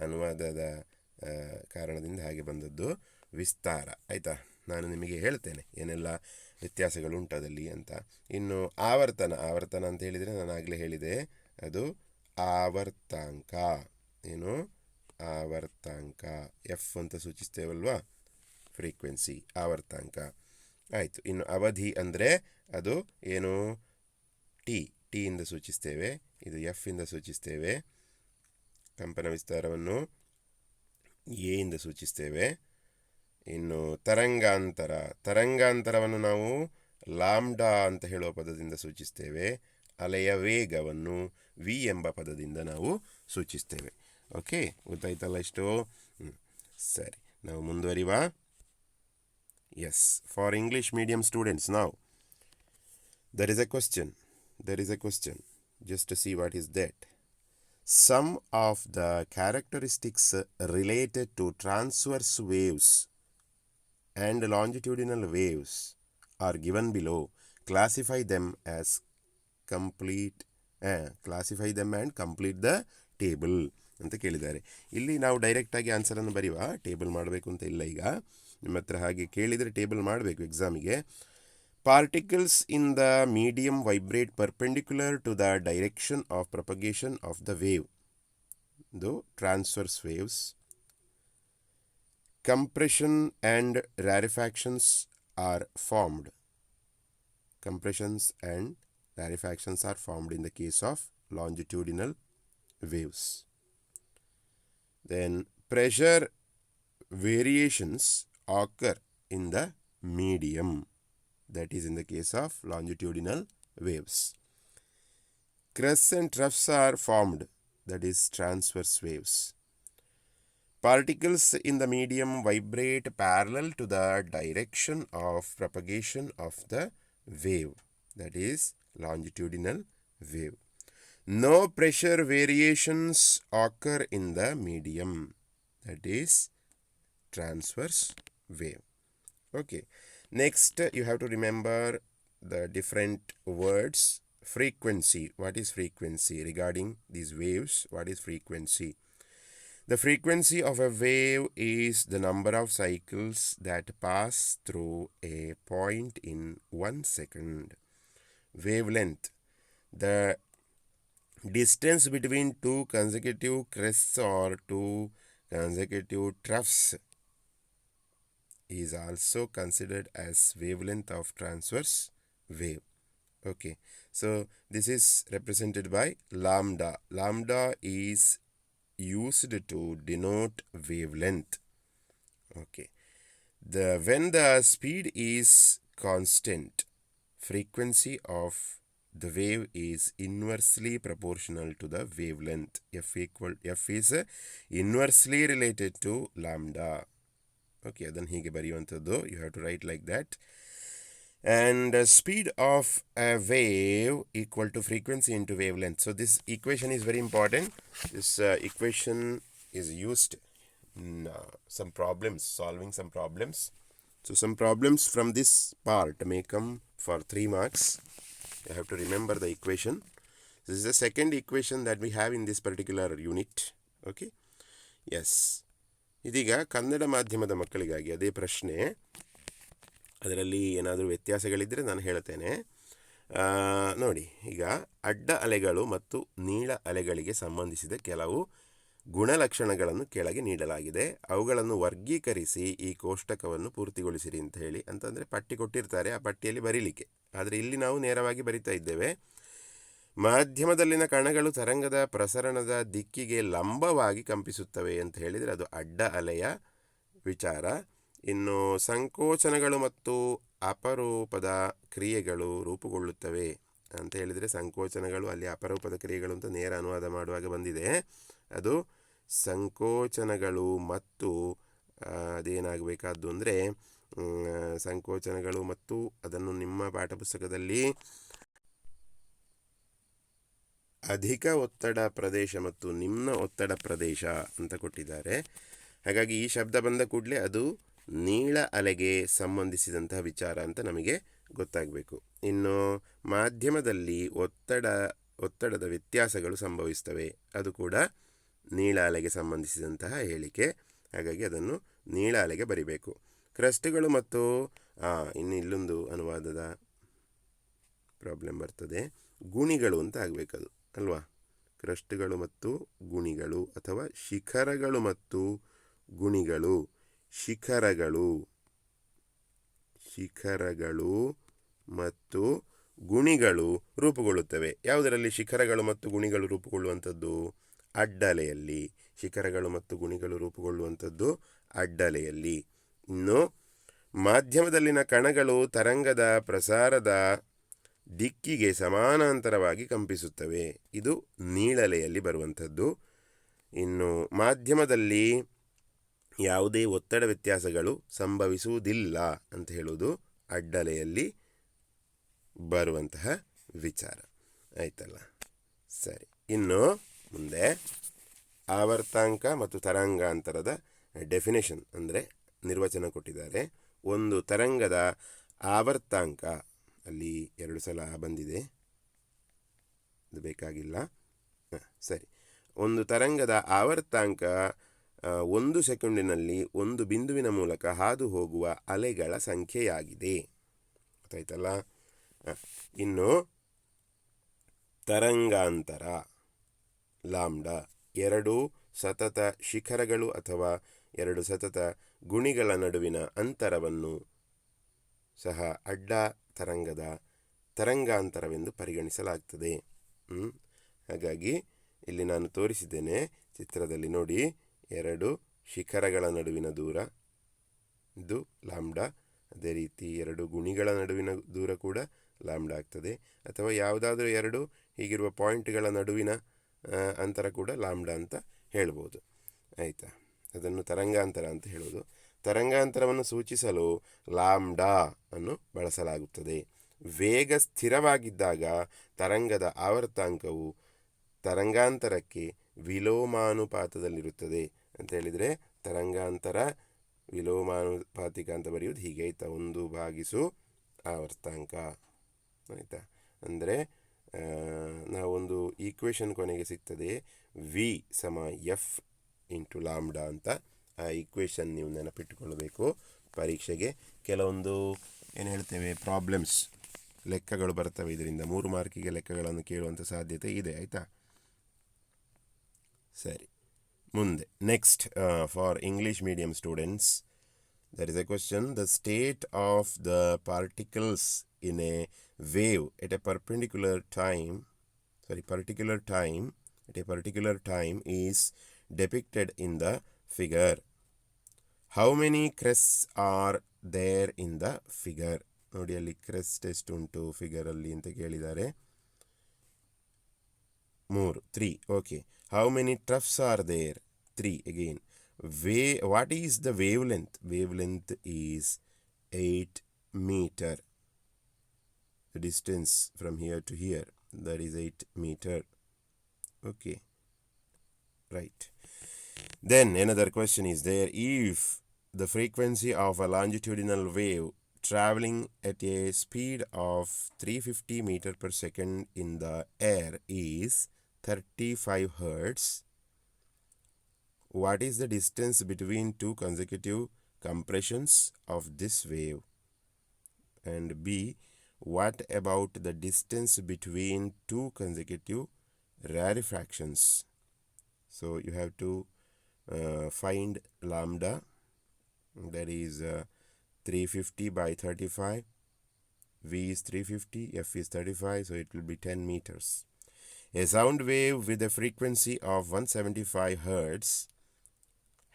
ಅನುವಾದದ ಕಾರಣದಿಂದ ಹಾಗೆ ಬಂದದ್ದು, ವಿಸ್ತಾರ. ಆಯಿತಾ? ನಾನು ನಿಮಗೆ ಹೇಳ್ತೇನೆ ಏನೆಲ್ಲ ವ್ಯತ್ಯಾಸಗಳುಂಟದಲ್ಲಿ ಅಂತ. ಇನ್ನು ಆವರ್ತನ ಅಂತ ಹೇಳಿದರೆ ನಾನು ಆಗಲೇ ಹೇಳಿದೆ, ಅದು ಆವರ್ತಾಂಕ. ಏನು? ಆವರ್ತಾಂಕ. ಎಫ್ ಅಂತ ಸೂಚಿಸ್ತೇವಲ್ವಾ? ಫ್ರೀಕ್ವೆನ್ಸಿ, ಆವರ್ತಾಂಕ. ಆಯಿತು. ಇನ್ನು ಅವಧಿ ಅಂದರೆ ಅದು ಏನು? ಟಿ ಇಂದ ಸೂಚಿಸ್ತೇವೆ, ಇದು ಎಫ್ ಇಂದ ಸೂಚಿಸ್ತೇವೆ. ಕಂಪನ ವಿಸ್ತಾರವನ್ನು ಎ ಇಂದ ಸೂಚಿಸ್ತೇವೆ. ಇನ್ನು ತರಂಗಾಂತರವನ್ನು ನಾವು ಲಾಂಬ್ಡಾ ಅಂತ ಹೇಳುವ ಪದದಿಂದ ಸೂಚಿಸ್ತೇವೆ. ಅಲೆಯ ವೇಗವನ್ನು ವಿ ಎಂಬ ಪದದಿಂದ ನಾವು ಸೂಚಿಸ್ತೇವೆ. ಓಕೆ, ಗೊತ್ತಾಯ್ತಲ್ಲ ಇಷ್ಟು? ಸರಿ, ನಾವು ಮುಂದುವರಿವಾ? Yes, for English medium students now there is a question just to see what is that. Some of the characteristics related to transverse waves and longitudinal waves are given below. Classify them and complete the table ಅಂತ ಕೇಳಿದ್ದಾರೆ. ಇಲ್ಲಿ ನಾವು ಡೈರೆಕ್ಟಾಗಿ ಆನ್ಸರನ್ನು ಬರೆಯುವ, table ಮಾಡಬೇಕು ಅಂತ ಇಲ್ಲ. ಈಗ ನಿಮ್ಮ ಹತ್ರ ಹಾಗೆ ಕೇಳಿದರೆ ಟೇಬಲ್ ಮಾಡಬೇಕು ಎಕ್ಸಾಮಿಗೆ. Particles in the medium vibrate perpendicular to the direction of propagation of the wave. The transverse waves. Compression and rarefactions are formed. Compressions and rarefactions are formed in the case of longitudinal waves. Then pressure variations occur in the medium. That is in the case of longitudinal waves. Crests and troughs are formed, that is transverse waves. Particles in the medium vibrate parallel to the direction of propagation of the wave, that is longitudinal wave. No pressure variations occur in the medium, that is transverse wave. Okay. Next, you have to remember the different words. Frequency. What is frequency? Regarding these waves, what is frequency? The frequency of a wave is the number of cycles that pass through a point in 1 second. Wavelength. The distance between two consecutive crests or two consecutive troughs is also considered as wavelength of transverse wave. Okay, so this is represented by lambda. Lambda is used to denote wavelength. Okay, when the speed is constant, frequency of the wave is inversely proportional to the wavelength. F is inversely related to lambda. Okay, ಅದನ್ನು ಹೀಗೆ ಬರೆಯುವಂಥದ್ದು. You have to write like that. And speed of a wave equal to frequency into wavelength. So this equation is very important. This equation is used in some problems, solving some problems. So some problems from this part may come for 3 marks. You have to remember the equation. This is the second equation that we have in this particular unit. Okay. Yes. ಇದೀಗ ಕನ್ನಡ ಮಾಧ್ಯಮದ ಮಕ್ಕಳಿಗಾಗಿ ಅದೇ ಪ್ರಶ್ನೆ. ಅದರಲ್ಲಿ ಏನಾದರೂ ವ್ಯತ್ಯಾಸಗಳಿದ್ದರೆ ನಾನು ಹೇಳ್ತೇನೆ. ನೋಡಿ, ಈಗ ಅಡ್ಡ ಅಲೆಗಳು ಮತ್ತು ನೀಳ ಅಲೆಗಳಿಗೆ ಸಂಬಂಧಿಸಿದ ಕೆಲವು ಗುಣಲಕ್ಷಣಗಳನ್ನು ಕೆಳಗೆ ನೀಡಲಾಗಿದೆ. ಅವುಗಳನ್ನು ವರ್ಗೀಕರಿಸಿ ಈ ಕೋಷ್ಟಕವನ್ನು ಪೂರ್ತಿಗೊಳಿಸಿರಿ ಅಂತ ಹೇಳಿ. ಅಂತಂದರೆ ಪಟ್ಟಿ ಕೊಟ್ಟಿರ್ತಾರೆ, ಆ ಪಟ್ಟಿಯಲ್ಲಿ ಬರೀಲಿಕ್ಕೆ. ಆದರೆ ಇಲ್ಲಿ ನಾವು ನೇರವಾಗಿ ಬರಿತಾ ಇದ್ದೇವೆ. ಮಾಧ್ಯಮದಲ್ಲಿನ ಕಣಗಳು ತರಂಗದ ಪ್ರಸರಣದ ದಿಕ್ಕಿಗೆ ಲಂಬವಾಗಿ ಕಂಪಿಸುತ್ತವೆ ಅಂತ ಹೇಳಿದರೆ ಅದು ಅಡ್ಡ ಅಲೆಯ ವಿಚಾರ. ಇನ್ನು ಸಂಕೋಚನಗಳು ಮತ್ತು ಅಪರೂಪದ ಕ್ರಿಯೆಗಳು ರೂಪುಗೊಳ್ಳುತ್ತವೆ ಅಂತ ಹೇಳಿದರೆ, ಸಂಕೋಚನಗಳು ಅಲ್ಲಿ ಅಪರೂಪದ ಕ್ರಿಯೆಗಳು ಅಂತ ನೇರ ಅನುವಾದ ಮಾಡುವಾಗ ಬಂದಿದೆ. ಅದು ಸಂಕೋಚನಗಳು ಮತ್ತು ಅದೇನಾಗಬೇಕಾದ್ದು ಅಂದರೆ ಸಂಕೋಚನಗಳು ಮತ್ತು ಅದನ್ನು ನಿಮ್ಮ ಪಾಠಪುಸ್ತಕದಲ್ಲಿ ಅಧಿಕ ಒತ್ತಡ ಪ್ರದೇಶ ಮತ್ತು ನಿಮ್ನ ಒತ್ತಡ ಪ್ರದೇಶ ಅಂತ ಕೊಟ್ಟಿದ್ದಾರೆ. ಹಾಗಾಗಿ ಈ ಶಬ್ದ ಬಂದ ಕೂಡಲೇ ಅದು ನೀಳ ಅಲೆಗೆ ಸಂಬಂಧಿಸಿದಂತಹ ವಿಚಾರ ಅಂತ ನಮಗೆ ಗೊತ್ತಾಗಬೇಕು. ಇನ್ನು ಮಾಧ್ಯಮದಲ್ಲಿ ಒತ್ತಡದ ವ್ಯತ್ಯಾಸಗಳು ಸಂಭವಿಸ್ತವೆ, ಅದು ಕೂಡ ನೀಳ ಅಲೆಗೆ ಸಂಬಂಧಿಸಿದಂತಹ ಹೇಳಿಕೆ. ಹಾಗಾಗಿ ಅದನ್ನು ನೀಳ ಅಲೆಗೆ ಬರಿಬೇಕು. ಕ್ರಸ್ಟ್ಗಳು ಮತ್ತು ಇಲ್ಲೊಂದು ಅನುವಾದದ ಪ್ರಾಬ್ಲಮ್ ಬರ್ತದೆ, ಗುಣಿಗಳು ಅಂತ ಆಗಬೇಕದು ಅಲ್ವಾ. ಕ್ರಸ್ಟ್ಗಳು ಮತ್ತು ಗುಣಿಗಳು ಅಥವಾ ಶಿಖರಗಳು ಮತ್ತು ಗುಣಿಗಳು. ಶಿಖರಗಳು ಮತ್ತು ಗುಣಿಗಳು ರೂಪುಗೊಳ್ಳುತ್ತವೆ. ಯಾವುದರಲ್ಲಿ ಶಿಖರಗಳು ಮತ್ತು ಗುಣಿಗಳು ರೂಪುಗೊಳ್ಳುವಂಥದ್ದು? ಅಡ್ಡಲೆಯಲ್ಲಿ. ಶಿಖರಗಳು ಮತ್ತು ಗುಣಿಗಳು ರೂಪುಗೊಳ್ಳುವಂಥದ್ದು ಅಡ್ಡಲೆಯಲ್ಲಿ. ಇನ್ನು ಮಾಧ್ಯಮದಲ್ಲಿನ ಕಣಗಳು ತರಂಗದ ಪ್ರಸಾರದ ದಿಕ್ಕಿಗೆ ಸಮಾನಾಂತರವಾಗಿ ಕಂಪಿಸುತ್ತವೆ. ಇದು ನೀಳಲೆಯಲ್ಲಿ ಬರುವಂಥದ್ದು. ಇನ್ನು ಮಾಧ್ಯಮದಲ್ಲಿ ಯಾವುದೇ ಒತ್ತಡ ವ್ಯತ್ಯಾಸಗಳು ಸಂಭವಿಸುವುದಿಲ್ಲ ಅಂತ ಹೇಳುವುದು ಅಡ್ಡಲೆಯಲ್ಲಿ ಬರುವಂತಹ ವಿಚಾರ. ಆಯ್ತಲ್ಲ, ಸರಿ. ಇನ್ನು ಮುಂದೆ ಆವರ್ತಾಂಕ ಮತ್ತು ತರಂಗಾಂತರದ ಡೆಫಿನೇಷನ್ ಅಂದರೆ ನಿರ್ವಚನ ಕೊಟ್ಟಿದ್ದಾರೆ. ಒಂದು ತರಂಗದ ಆವರ್ತಾಂಕ, ಅಲ್ಲಿ 2 ಸಲ ಬಂದಿದೆ, ಅದು ಬೇಕಾಗಿಲ್ಲ. ಸರಿ. ಒಂದು ತರಂಗದ ಆವರ್ತಾಂಕ 1 ಸೆಕೆಂಡಿನಲ್ಲಿ ಒಂದು ಬಿಂದುವಿನ ಮೂಲಕ ಹಾದು ಹೋಗುವ ಅಲೆಗಳ ಸಂಖ್ಯೆಯಾಗಿದೆ. ಗೊತ್ತಾಯ್ತಲ್ಲ. ಇನ್ನು ತರಂಗಾಂತರ ಲಾಂಬ್ಡಾ 2 ಸತತ ಶಿಖರಗಳು ಅಥವಾ 2 ಸತತ ಗುಣಿಗಳ ನಡುವಿನ ಅಂತರವನ್ನು ಸಹ ಅಡ್ಡ ತರಂಗದ ತರಂಗಾಂತರವೆಂದು ಪರಿಗಣಿಸಲಾಗ್ತದೆ. ಹಾಗಾಗಿ ಇಲ್ಲಿ ನಾನು ತೋರಿಸಿದ್ದೇನೆ ಚಿತ್ರದಲ್ಲಿ ನೋಡಿ, 2 ಶಿಖರಗಳ ನಡುವಿನ ದೂರ ಇದು ಲಾಂಬ್ಡಾ, ಅದೇ ರೀತಿ ಎರಡು ಗುಣಿಗಳ ನಡುವಿನ ದೂರ ಕೂಡ ಲ್ಯಾಂಬ್ಡಾ ಆಗ್ತದೆ, ಅಥವಾ ಯಾವುದಾದ್ರೂ ಎರಡು ಹೀಗಿರುವ ಪಾಯಿಂಟ್ಗಳ ನಡುವಿನ ಅಂತರ ಕೂಡ ಲ್ಯಾಂಬ್ಡಾ ಅಂತ ಹೇಳ್ಬೋದು. ಆಯಿತಾ, ಅದನ್ನು ತರಂಗಾಂತರ ಅಂತ ಹೇಳೋದು. ತರಂಗಾಂತರವನ್ನು ಸೂಚಿಸಲು ಲ್ಯಾಂಬ್ಡಾ ಅನ್ನು ಬಳಸಲಾಗುತ್ತದೆ. ವೇಗ ಸ್ಥಿರವಾಗಿದ್ದಾಗ ತರಂಗದ ಆವರ್ತಾಂಕವು ತರಂಗಾಂತರಕ್ಕೆ ವಿಲೋಮಾನುಪಾತದಲ್ಲಿರುತ್ತದೆ ಅಂತ ಹೇಳಿದರೆ, ತರಂಗಾಂತರ ವಿಲೋಮಾನುಪಾತಿಕ ಅಂತ ಬರೆಯುವುದು ಹೀಗೆ ಆಯಿತಾ, 1 ಆವರ್ತಾಂಕ. ಆಯಿತಾ, ಅಂದರೆ ನಾವೊಂದು ಈಕ್ವೇಷನ್ ಕೊನೆಗೆ ಸಿಗ್ತದೆ, ವಿ ಸಮ ಎಫ್ ಇಂಟು ಲ್ಯಾಂಬ್ಡಾ ಅಂತ. ಆ ಈಕ್ವೇಷನ್ ನೀವು ನೆನಪಿಟ್ಟುಕೊಳ್ಳಬೇಕು. ಪರೀಕ್ಷೆಗೆ ಕೆಲವೊಂದು ಏನು ಹೇಳ್ತೇವೆ ಪ್ರಾಬ್ಲಮ್ಸ್, ಲೆಕ್ಕಗಳು ಬರ್ತವೆ. ಇದರಿಂದ 3 ಮಾರ್ಕಿಗೆ ಲೆಕ್ಕಗಳನ್ನು ಕೇಳುವಂಥ ಸಾಧ್ಯತೆ ಇದೆ. ಆಯಿತಾ, ಸರಿ. ಮುಂದೆ next, for English medium students, there is a question: the state of the particles in a wave at a particular time is depicted in the figure. How many crests are there in the figure? ನೋಡಿ, ಅಲ್ಲಿ crest ಎಷ್ಟು ಉಂಟು ಫಿಗರಲ್ಲಿ ಅಂತ ಕೇಳಿದ್ದಾರೆ. 3. Okay. How many troughs are there? 3 again. What is the wavelength? Wavelength is 8 meter. The distance from here to here, that is 8 meter. Okay, right. Then another question is there: if the frequency of a longitudinal wave traveling at a speed of 350 meter per second in the air is 35 hertz, what is the distance between 2 consecutive compressions of this wave? And B, what about the distance between 2 consecutive rarefactions? So you have to find lambda, that is 350 by 35. V is 350, F is 35, so it will be 10 meters. A sound wave with a frequency of 175 hertz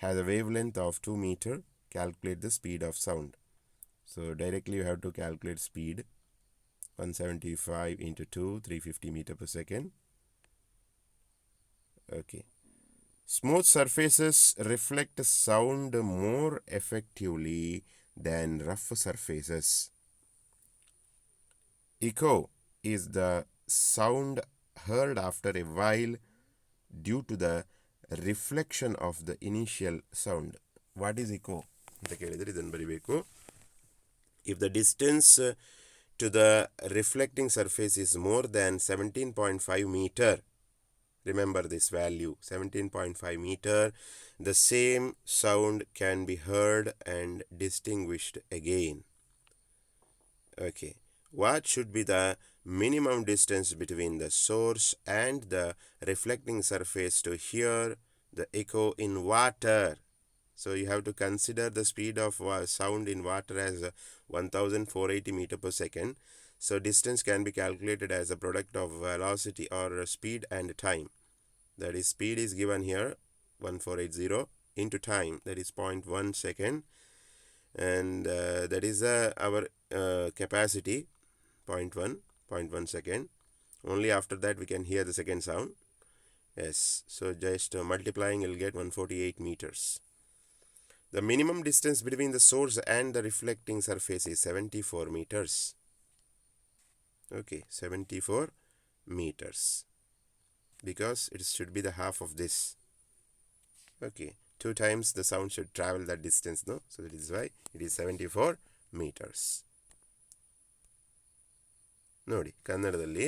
has a wavelength of 2 meter. Calculate the speed of sound. So directly you have to calculate speed. 175 into 2, 350 meter per second. Okay. Smooth surfaces reflect sound more effectively than rough surfaces. Echo is the sound heard after a while due to the reflection of the initial sound. What is echo ಅಂತ ಕೇಳಿದರೆ ಇದನ್ನು ಬರೀಬೇಕು. If the distance to the reflecting surface is more than 17.5 meter, remember this value, 17.5 meter, the same sound can be heard and distinguished again. Okay. What should be the minimum distance between the source and the reflecting surface to hear the echo in water? So you have to consider the speed of sound in water as 1480 meter per second. So distance can be calculated as a product of velocity or speed and time. That is, speed is given here 1480 into time, that is 0.1 second, and that is our capacity, 0.1 second. Only after that we can hear the second sound. Yes, so just multiplying you'll get 148 meters. The minimum distance between the source and the reflecting surface is 74 meters. Okay, 74 meters, because it should be the half of this. Okay, 2 times the sound should travel that distance, no? So that is why it is 74 meters. ನೋಡಿ, ಕನ್ನಡದಲ್ಲಿ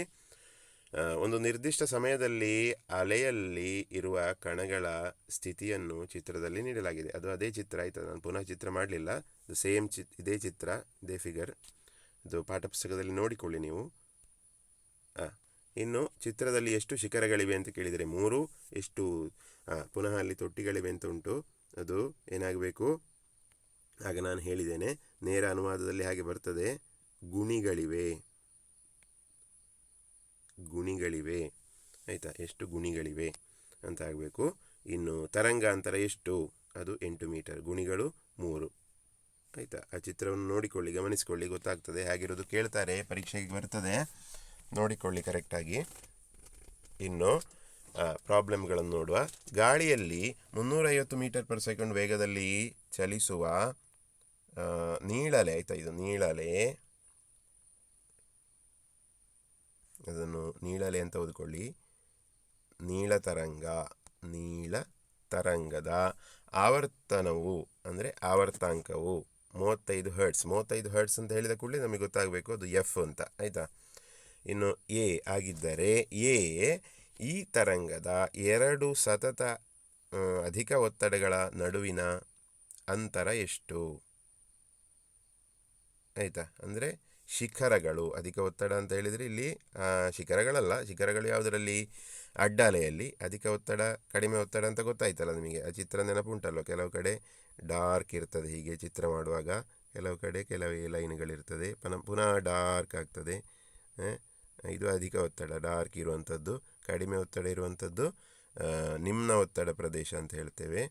ಒಂದು ನಿರ್ದಿಷ್ಟ ಸಮಯದಲ್ಲಿ ಅಲೆಯಲ್ಲಿ ಇರುವ ಕಣಗಳ ಸ್ಥಿತಿಯನ್ನು ಚಿತ್ರದಲ್ಲಿ ನೀಡಲಾಗಿದೆ. ಅದು ಅದೇ ಚಿತ್ರ ಆಯಿತಾ, ನಾನು ಪುನಃ ಚಿತ್ರ ಮಾಡಲಿಲ್ಲ. ಸೇಮ್ ಇದೇ ಚಿತ್ರ, ಇದೇ ಫಿಗರ್, ಅದು ಪಾಠಪುಸ್ತಕದಲ್ಲಿ ನೋಡಿಕೊಳ್ಳಿ ನೀವು. ಇನ್ನು ಚಿತ್ರದಲ್ಲಿ ಎಷ್ಟು ಶಿಖರಗಳಿವೆ ಅಂತ ಕೇಳಿದರೆ 3. ಎಷ್ಟು ಪುನಃ ಅಲ್ಲಿ ತೊಟ್ಟಿಗಳಿವೆ ಅಂತ ಉಂಟು. ಅದು ಏನಾಗಬೇಕು, ಆಗ ನಾನು ಹೇಳಿದ್ದೇನೆ, ನೇರ ಅನುವಾದದಲ್ಲಿ ಹಾಗೆ ಬರ್ತದೆ, ಗುಣಿಗಳಿವೆ ಆಯಿತಾ, ಎಷ್ಟು ಗುಣಿಗಳಿವೆ ಅಂತ ಆಗಬೇಕು. ಇನ್ನು ತರಂಗಾಂತರ ಎಷ್ಟು, ಅದು 8 ಮೀಟರ್, ಗುಣಿಗಳು 3 ಆಯಿತಾ. ಆ ಚಿತ್ರವನ್ನು ನೋಡಿಕೊಳ್ಳಿ, ಗಮನಿಸಿಕೊಳ್ಳಿ, ಗೊತ್ತಾಗ್ತದೆ. ಹೇಗಿರೋದು ಕೇಳ್ತಾರೆ, ಪರೀಕ್ಷೆಗೆ ಬರ್ತದೆ, ನೋಡಿಕೊಳ್ಳಿ ಕರೆಕ್ಟಾಗಿ. ಇನ್ನು ಪ್ರಾಬ್ಲಮ್ಗಳನ್ನು ನೋಡುವ. ಗಾಳಿಯಲ್ಲಿ 350 ಮೀಟರ್ ಪರ್ ಸೆಕೆಂಡ್ ವೇಗದಲ್ಲಿ ಚಲಿಸುವ ನೀಳಲೆ, ಆಯಿತಾ, ಇದು ನೀಳಲೆ, ಅದನ್ನು ನೀಳಲೆ ಅಂತ ಓದ್ಕೊಳ್ಳಿ. ನೀಳ ತರಂಗದ ಆವರ್ತನವು ಅಂದರೆ ಆವರ್ತಾಂಕವು 35 ಹರ್ಟ್ಸ್. 35 ಹರ್ಟ್ಸ್ ಅಂತ ಹೇಳಿದ ಕೂಡಲೇ ನಮಗೆ ಗೊತ್ತಾಗಬೇಕು ಅದು ಎಫ್ ಅಂತ, ಆಯಿತಾ. ಇನ್ನು ಎ ಆಗಿದ್ದರೆ ಈ ತರಂಗದ 2 ಸತತ ಅಧಿಕ ಒತ್ತಡಗಳ ನಡುವಿನ ಅಂತರ ಎಷ್ಟು, ಆಯಿತಾ. ಅಂದರೆ ಶಿಖರಗಳು, ಅಧಿಕ ಒತ್ತಡ ಅಂತ ಹೇಳಿದರೆ ಇಲ್ಲಿ ಶಿಖರಗಳಲ್ಲ, ಶಿಖರಗಳು ಯಾವುದರಲ್ಲಿ, ಅಡ್ಡಾಲೆಯಲ್ಲಿ. ಅಧಿಕ ಒತ್ತಡ, ಕಡಿಮೆ ಒತ್ತಡ ಅಂತ ಗೊತ್ತಾಯ್ತಲ್ಲ ನಿಮಗೆ. ಆ ಚಿತ್ರ ನೆನಪುಂಟಲ್ವ, ಕೆಲವು ಕಡೆ ಡಾರ್ಕ್ ಇರ್ತದೆ ಹೀಗೆ ಚಿತ್ರ ಮಾಡುವಾಗ, ಕೆಲವು ಕಡೆ ಕೆಲವೇ ಲೈನ್ಗಳಿರ್ತದೆ, ಪುನಃ ಡಾರ್ಕ್ ಆಗ್ತದೆ. ಇದು ಅಧಿಕ ಒತ್ತಡ ಡಾರ್ಕ್ ಇರುವಂಥದ್ದು, ಕಡಿಮೆ ಒತ್ತಡ ಇರುವಂಥದ್ದು ನಿಮ್ನ ಒತ್ತಡ ಪ್ರದೇಶ ಅಂತ ಹೇಳ್ತೇವೆ,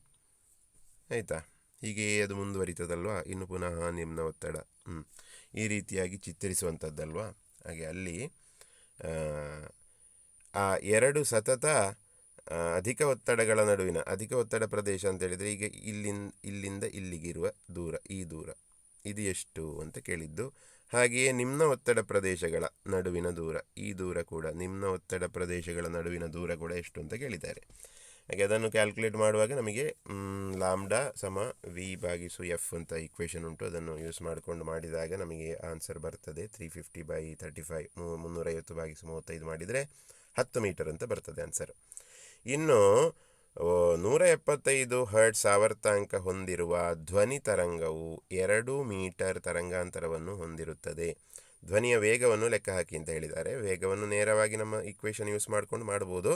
ಆಯಿತಾ. ಹೀಗೆ ಅದು ಮುಂದುವರಿತದಲ್ವ, ಇನ್ನು ಪುನಃ ನಿಮ್ನ ಒತ್ತಡ, ಈ ರೀತಿಯಾಗಿ ಚಿತ್ರಿಸುವಂಥದ್ದಲ್ವ. ಹಾಗೆ ಅಲ್ಲಿ ಆ 2 ಸತತ ಅಧಿಕ ಒತ್ತಡಗಳ ನಡುವಿನ, ಅಧಿಕ ಒತ್ತಡ ಪ್ರದೇಶ ಅಂತ ಹೇಳಿದರೆ ಈಗ ಇಲ್ಲಿಂದ ಇಲ್ಲಿಗಿರುವ ದೂರ, ಈ ದೂರ ಇದು ಎಷ್ಟು ಅಂತ ಕೇಳಿದ್ದು. ಹಾಗೆಯೇ ನಿಮ್ನ ಒತ್ತಡ ಪ್ರದೇಶಗಳ ನಡುವಿನ ದೂರ, ಈ ದೂರ ಕೂಡ, ನಿಮ್ನ ಒತ್ತಡ ಪ್ರದೇಶಗಳ ನಡುವಿನ ದೂರ ಕೂಡ ಎಷ್ಟು ಅಂತ ಕೇಳಿದ್ದಾರೆ. ಹಾಗೆ ಅದನ್ನು ಕ್ಯಾಲ್ಕುಲೇಟ್ ಮಾಡುವಾಗ ನಮಗೆ ಲಾಮ್ಡಾ ಸಮ v/f ಅಂತ ಈಕ್ವೇಷನ್ ಉಂಟು, ಅದನ್ನು ಯೂಸ್ ಮಾಡಿಕೊಂಡು ಮಾಡಿದಾಗ ನಮಗೆ ಆನ್ಸರ್ ಬರ್ತದೆ. 350/35 350/35 ಮಾಡಿದರೆ 10 ಮೀಟರ್ ಅಂತ ಬರ್ತದೆ ಆನ್ಸರ್. ಇನ್ನು 175 ಹರ್ಟ್ಸ್ ಆವರ್ತಾಂಕ ಹೊಂದಿರುವ ಧ್ವನಿ ತರಂಗವು 2 ಮೀಟರ್ ತರಂಗಾಂತರವನ್ನು ಹೊಂದಿರುತ್ತದೆ. ಧ್ವನಿಯ ವೇಗವನ್ನು ಲೆಕ್ಕ ಹಾಕಿ ಅಂತ ಹೇಳಿದ್ದಾರೆ. ವೇಗವನ್ನು ನೇರವಾಗಿ ನಮ್ಮ ಈಕ್ವೇಷನ್ ಯೂಸ್ ಮಾಡ್ಕೊಂಡು ಮಾಡ್ಬೋದು.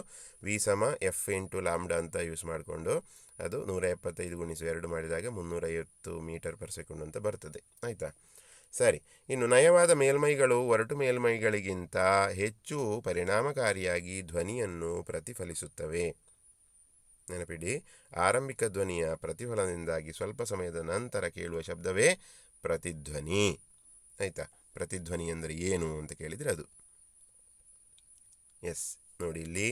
v/f × ಲಾಮ್ಡಾ ಅಂತ ಯೂಸ್ ಮಾಡಿಕೊಂಡು ಅದು 175 × 2 ಮಾಡಿದಾಗ 350 ಮೀಟರ್ ಪರ್ ಸೆಕೆಂಡ್ ಅಂತ ಬರ್ತದೆ, ಆಯಿತಾ. ಸರಿ, ಇನ್ನು ನಯವಾದ ಮೇಲ್ಮೈಗಳು ಒರಟು ಮೇಲ್ಮೈಗಳಿಗಿಂತ ಹೆಚ್ಚು ಪರಿಣಾಮಕಾರಿಯಾಗಿ ಧ್ವನಿಯನ್ನು ಪ್ರತಿಫಲಿಸುತ್ತವೆ. ನೆನಪಿಡಿ, ಆರಂಭಿಕ ಧ್ವನಿಯ ಪ್ರತಿಫಲನದಿಂದಾಗಿ ಸ್ವಲ್ಪ ಸಮಯದ ನಂತರ ಕೇಳುವ ಶಬ್ದವೇ ಪ್ರತಿಧ್ವನಿ, ಆಯಿತಾ. ಪ್ರತಿಧ್ವನಿ ಅಂದರೆ ಏನು ಅಂತ ಕೇಳಿದರೆ ಅದು ಎಸ್ ನೋಡಿ, ಇಲ್ಲಿ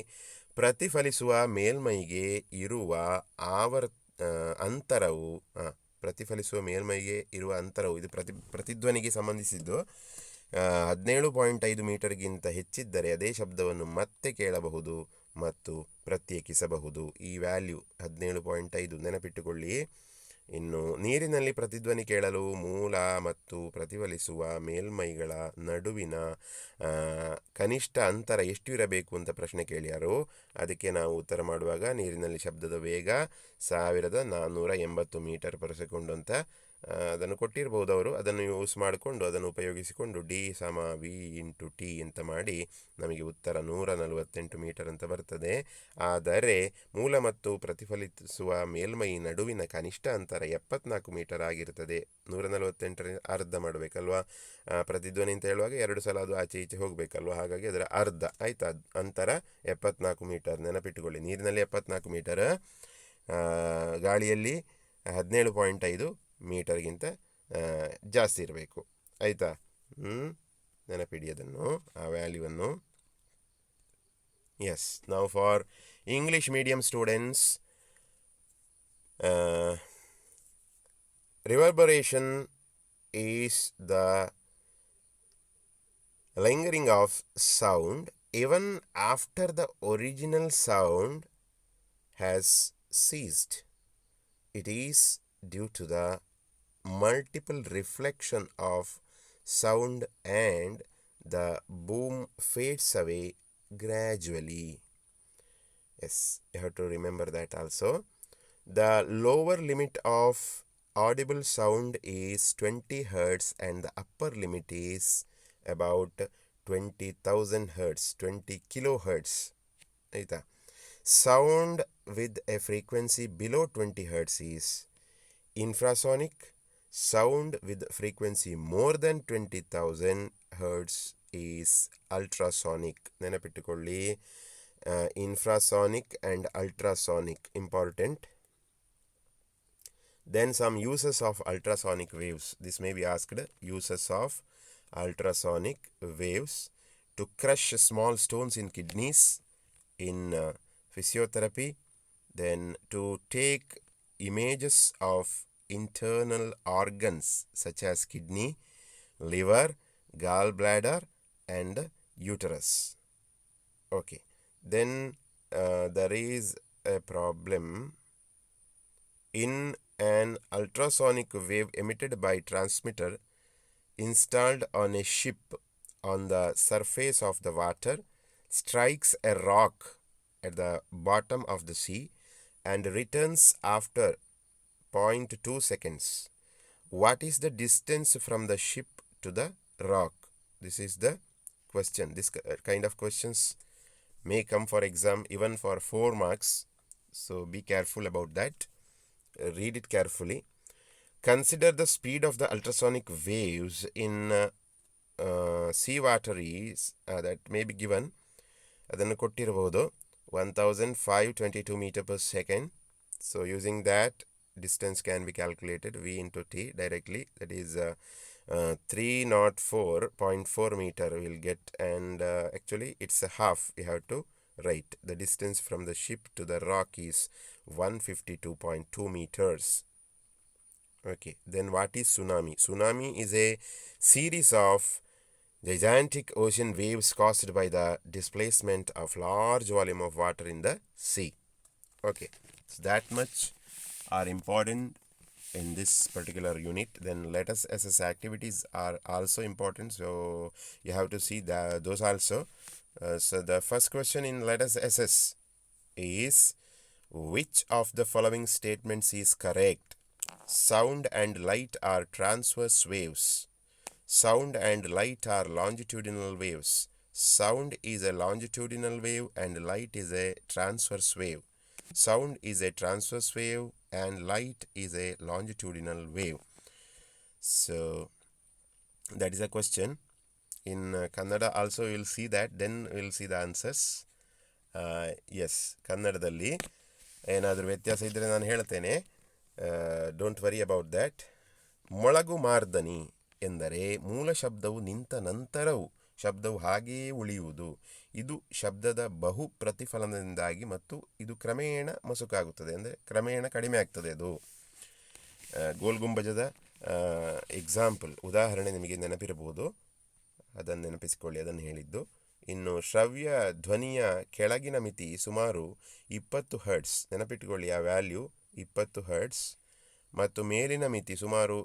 ಪ್ರತಿಫಲಿಸುವ ಮೇಲ್ಮೈಗೆ ಇರುವ ಅಂತರವು, ಪ್ರತಿಫಲಿಸುವ ಮೇಲ್ಮೈಗೆ ಇರುವ ಅಂತರವು, ಇದು ಪ್ರತಿಧ್ವನಿಗೆ ಸಂಬಂಧಿಸಿದ್ದು. 17.5 ಮೀಟರ್ಗಿಂತ ಹೆಚ್ಚಿದ್ದರೆ ಅದೇ ಶಬ್ದವನ್ನು ಮತ್ತೆ ಕೇಳಬಹುದು ಮತ್ತು ಪ್ರತ್ಯೇಕಿಸಬಹುದು. ಈ ವ್ಯಾಲ್ಯೂ 17.5 ನೆನಪಿಟ್ಟುಕೊಳ್ಳಿ. ಇನ್ನು ನೀರಿನಲ್ಲಿ ಪ್ರತಿಧ್ವನಿ ಕೇಳಲು ಮೂಲ ಮತ್ತು ಪ್ರತಿಫಲಿಸುವ ಮೇಲ್ಮೈಗಳ ನಡುವಿನ ಕನಿಷ್ಠ ಅಂತರ ಎಷ್ಟು ಇರಬೇಕು ಅಂತ ಪ್ರಶ್ನೆ ಕೇಳ್ಯಾರು. ಅದಕ್ಕೆ ನಾವು ಉತ್ತರ ಮಾಡುವಾಗ ನೀರಿನಲ್ಲಿ ಶಬ್ದದ ವೇಗ 1480 ಮೀಟರ್ ಪರ್ ಸೆಕೆಂಡ್ ಅಂತ ಅದನ್ನು ಕೊಟ್ಟಿರ್ಬೋದು ಅವರು. ಅದನ್ನು ಯೂಸ್ ಮಾಡಿಕೊಂಡು, ಅದನ್ನು ಉಪಯೋಗಿಸಿಕೊಂಡು d = v × t ಅಂತ ಮಾಡಿ ನಮಗೆ ಉತ್ತರ 148 ಮೀಟರ್ ಅಂತ ಬರ್ತದೆ. ಆದರೆ ಮೂಲ ಮತ್ತು ಪ್ರತಿಫಲಿಸುವ ಮೇಲ್ಮೈ ನಡುವಿನ ಕನಿಷ್ಠ ಅಂತರ 74 ಮೀಟರ್ ಆಗಿರ್ತದೆ. 148 ಅರ್ಧ ಮಾಡಬೇಕಲ್ವಾ, ಪ್ರತಿಧ್ವನಿ ಅಂತ ಹೇಳುವಾಗ 2 ಸಲ ಅದು ಆಚೆ ಈಚೆ ಹೋಗಬೇಕಲ್ವ, ಹಾಗಾಗಿ ಅದರ ಅರ್ಧ, ಆಯಿತಾ. ಅಂತರ 74 ಮೀಟರ್ ನೆನಪಿಟ್ಟುಕೊಳ್ಳಿ. ನೀರಿನಲ್ಲಿ 74 ಮೀಟರ್, ಗಾಳಿಯಲ್ಲಿ 17.5 ಮೀಟರ್ಗಿಂತ ಜಾಸ್ತಿ ಇರಬೇಕು, ಆಯಿತಾ. ನೆನಪಿಡಿ ಅದನ್ನು, ಆ ವ್ಯಾಲ್ಯೂವನ್ನು. ಎಸ್, ನಾವು for English medium students, reverberation is the lingering of sound even after the original sound has ceased. It is due to the multiple reflection of sound and the boom fades away gradually. Yes, you have to remember that also. The lower limit of audible sound is 20 hertz and the upper limit is about 20,000 hertz, 20 kilohertz, ಆಯಿತಾ. Sound with a frequency below 20 hertz is infrasonic. Sound with frequency more than 20,000 hertz is ultrasonic. ನೆನಪಿಟ್ಟುಕೊಳ್ಳಿ, infrasonic and ultrasonic important. Then some uses of ultrasonic waves. This may be asked. Uses of ultrasonic waves: to crush small stones in kidneys in physiotherapy, then to take images of internal organs such as kidney, liver, gallbladder, and uterus. Okay, then there is a problem. In an ultrasonic wave emitted by transmitter installed on a ship on the surface of the water strikes a rock at the bottom of the sea and returns after 0.2 seconds. What is the distance from the ship to the rock? This is the question. This kind of questions may come for exam even for 4 marks. So be careful about that. Read it carefully. Consider the speed of the ultrasonic waves in seawater is that may be given. ಅದನ್ನು ಕೊಟ್ಟಿರಬಹುದು 1522 meter per second. So using that, distance can be calculated v into t directly. That is 304.4 meter we'll get, and actually it's a half we have to write. The distance from the ship to the rock is 152.2 meters. Okay, then what is tsunami? Tsunami is a series of gigantic ocean waves caused by the displacement of large volume of water in the sea. Okay, so that much are important in this particular unit. Then let us assess activities are also important, so you have to see those also. So the first question in let us assess is, which of the following statements is correct? Sound and light are transverse waves. Sound and light are longitudinal waves. Sound is a longitudinal wave and light is a transverse wave. Sound is a transverse wave and light is a longitudinal wave. So that is a question. In Kannada also we will see that, then we will see the answers. Yes, ಕನ್ನಡದಲ್ಲಿ ಏನಾದರೂ ವ್ಯತ್ಯಾಸ ಇದ್ದರೆ ನಾನು ಹೇಳ್ತೇನೆ. Don't worry about that. ಮೊಳಗು ಮಾರ್ದನಿ ಎಂದರೆ ಮೂಲ ಶಬ್ದವು ನಿಂತ ನಂತರವೂ ಶಬ್ದವು ಹಾಗೆಯೇ ಉಳಿಯುವುದು. ಇದು ಶಬ್ದದ ಬಹು ಪ್ರತಿಫಲನದಿಂದಾಗಿ ಮತ್ತು ಇದು ಕ್ರಮೇಣ ಮಸುಕಾಗುತ್ತದೆ, ಅಂದರೆ ಕ್ರಮೇಣ ಕಡಿಮೆ ಆಗ್ತದೆ. ಅದು ಗೋಲ್ಗುಂಬಜದ ಎಕ್ಸಾಂಪಲ್ ಉದಾಹರಣೆ ನಿಮಗೆ ನೆನಪಿರಬಹುದು, ಅದನ್ನು ನೆನಪಿಸಿಕೊಳ್ಳಿ, ಅದನ್ನು ಹೇಳಿದ್ದು. ಇನ್ನು ಶ್ರವ್ಯ ಧ್ವನಿಯ ಕೆಳಗಿನ ಮಿತಿ ಸುಮಾರು 20 ಹರ್ಟ್ಸ್, ನೆನಪಿಟ್ಟುಕೊಳ್ಳಿ ಆ ವ್ಯಾಲ್ಯೂ 20 ಹರ್ಟ್ಸ್, ಮತ್ತು ಮೇಲಿನ ಮಿತಿ ಸುಮಾರು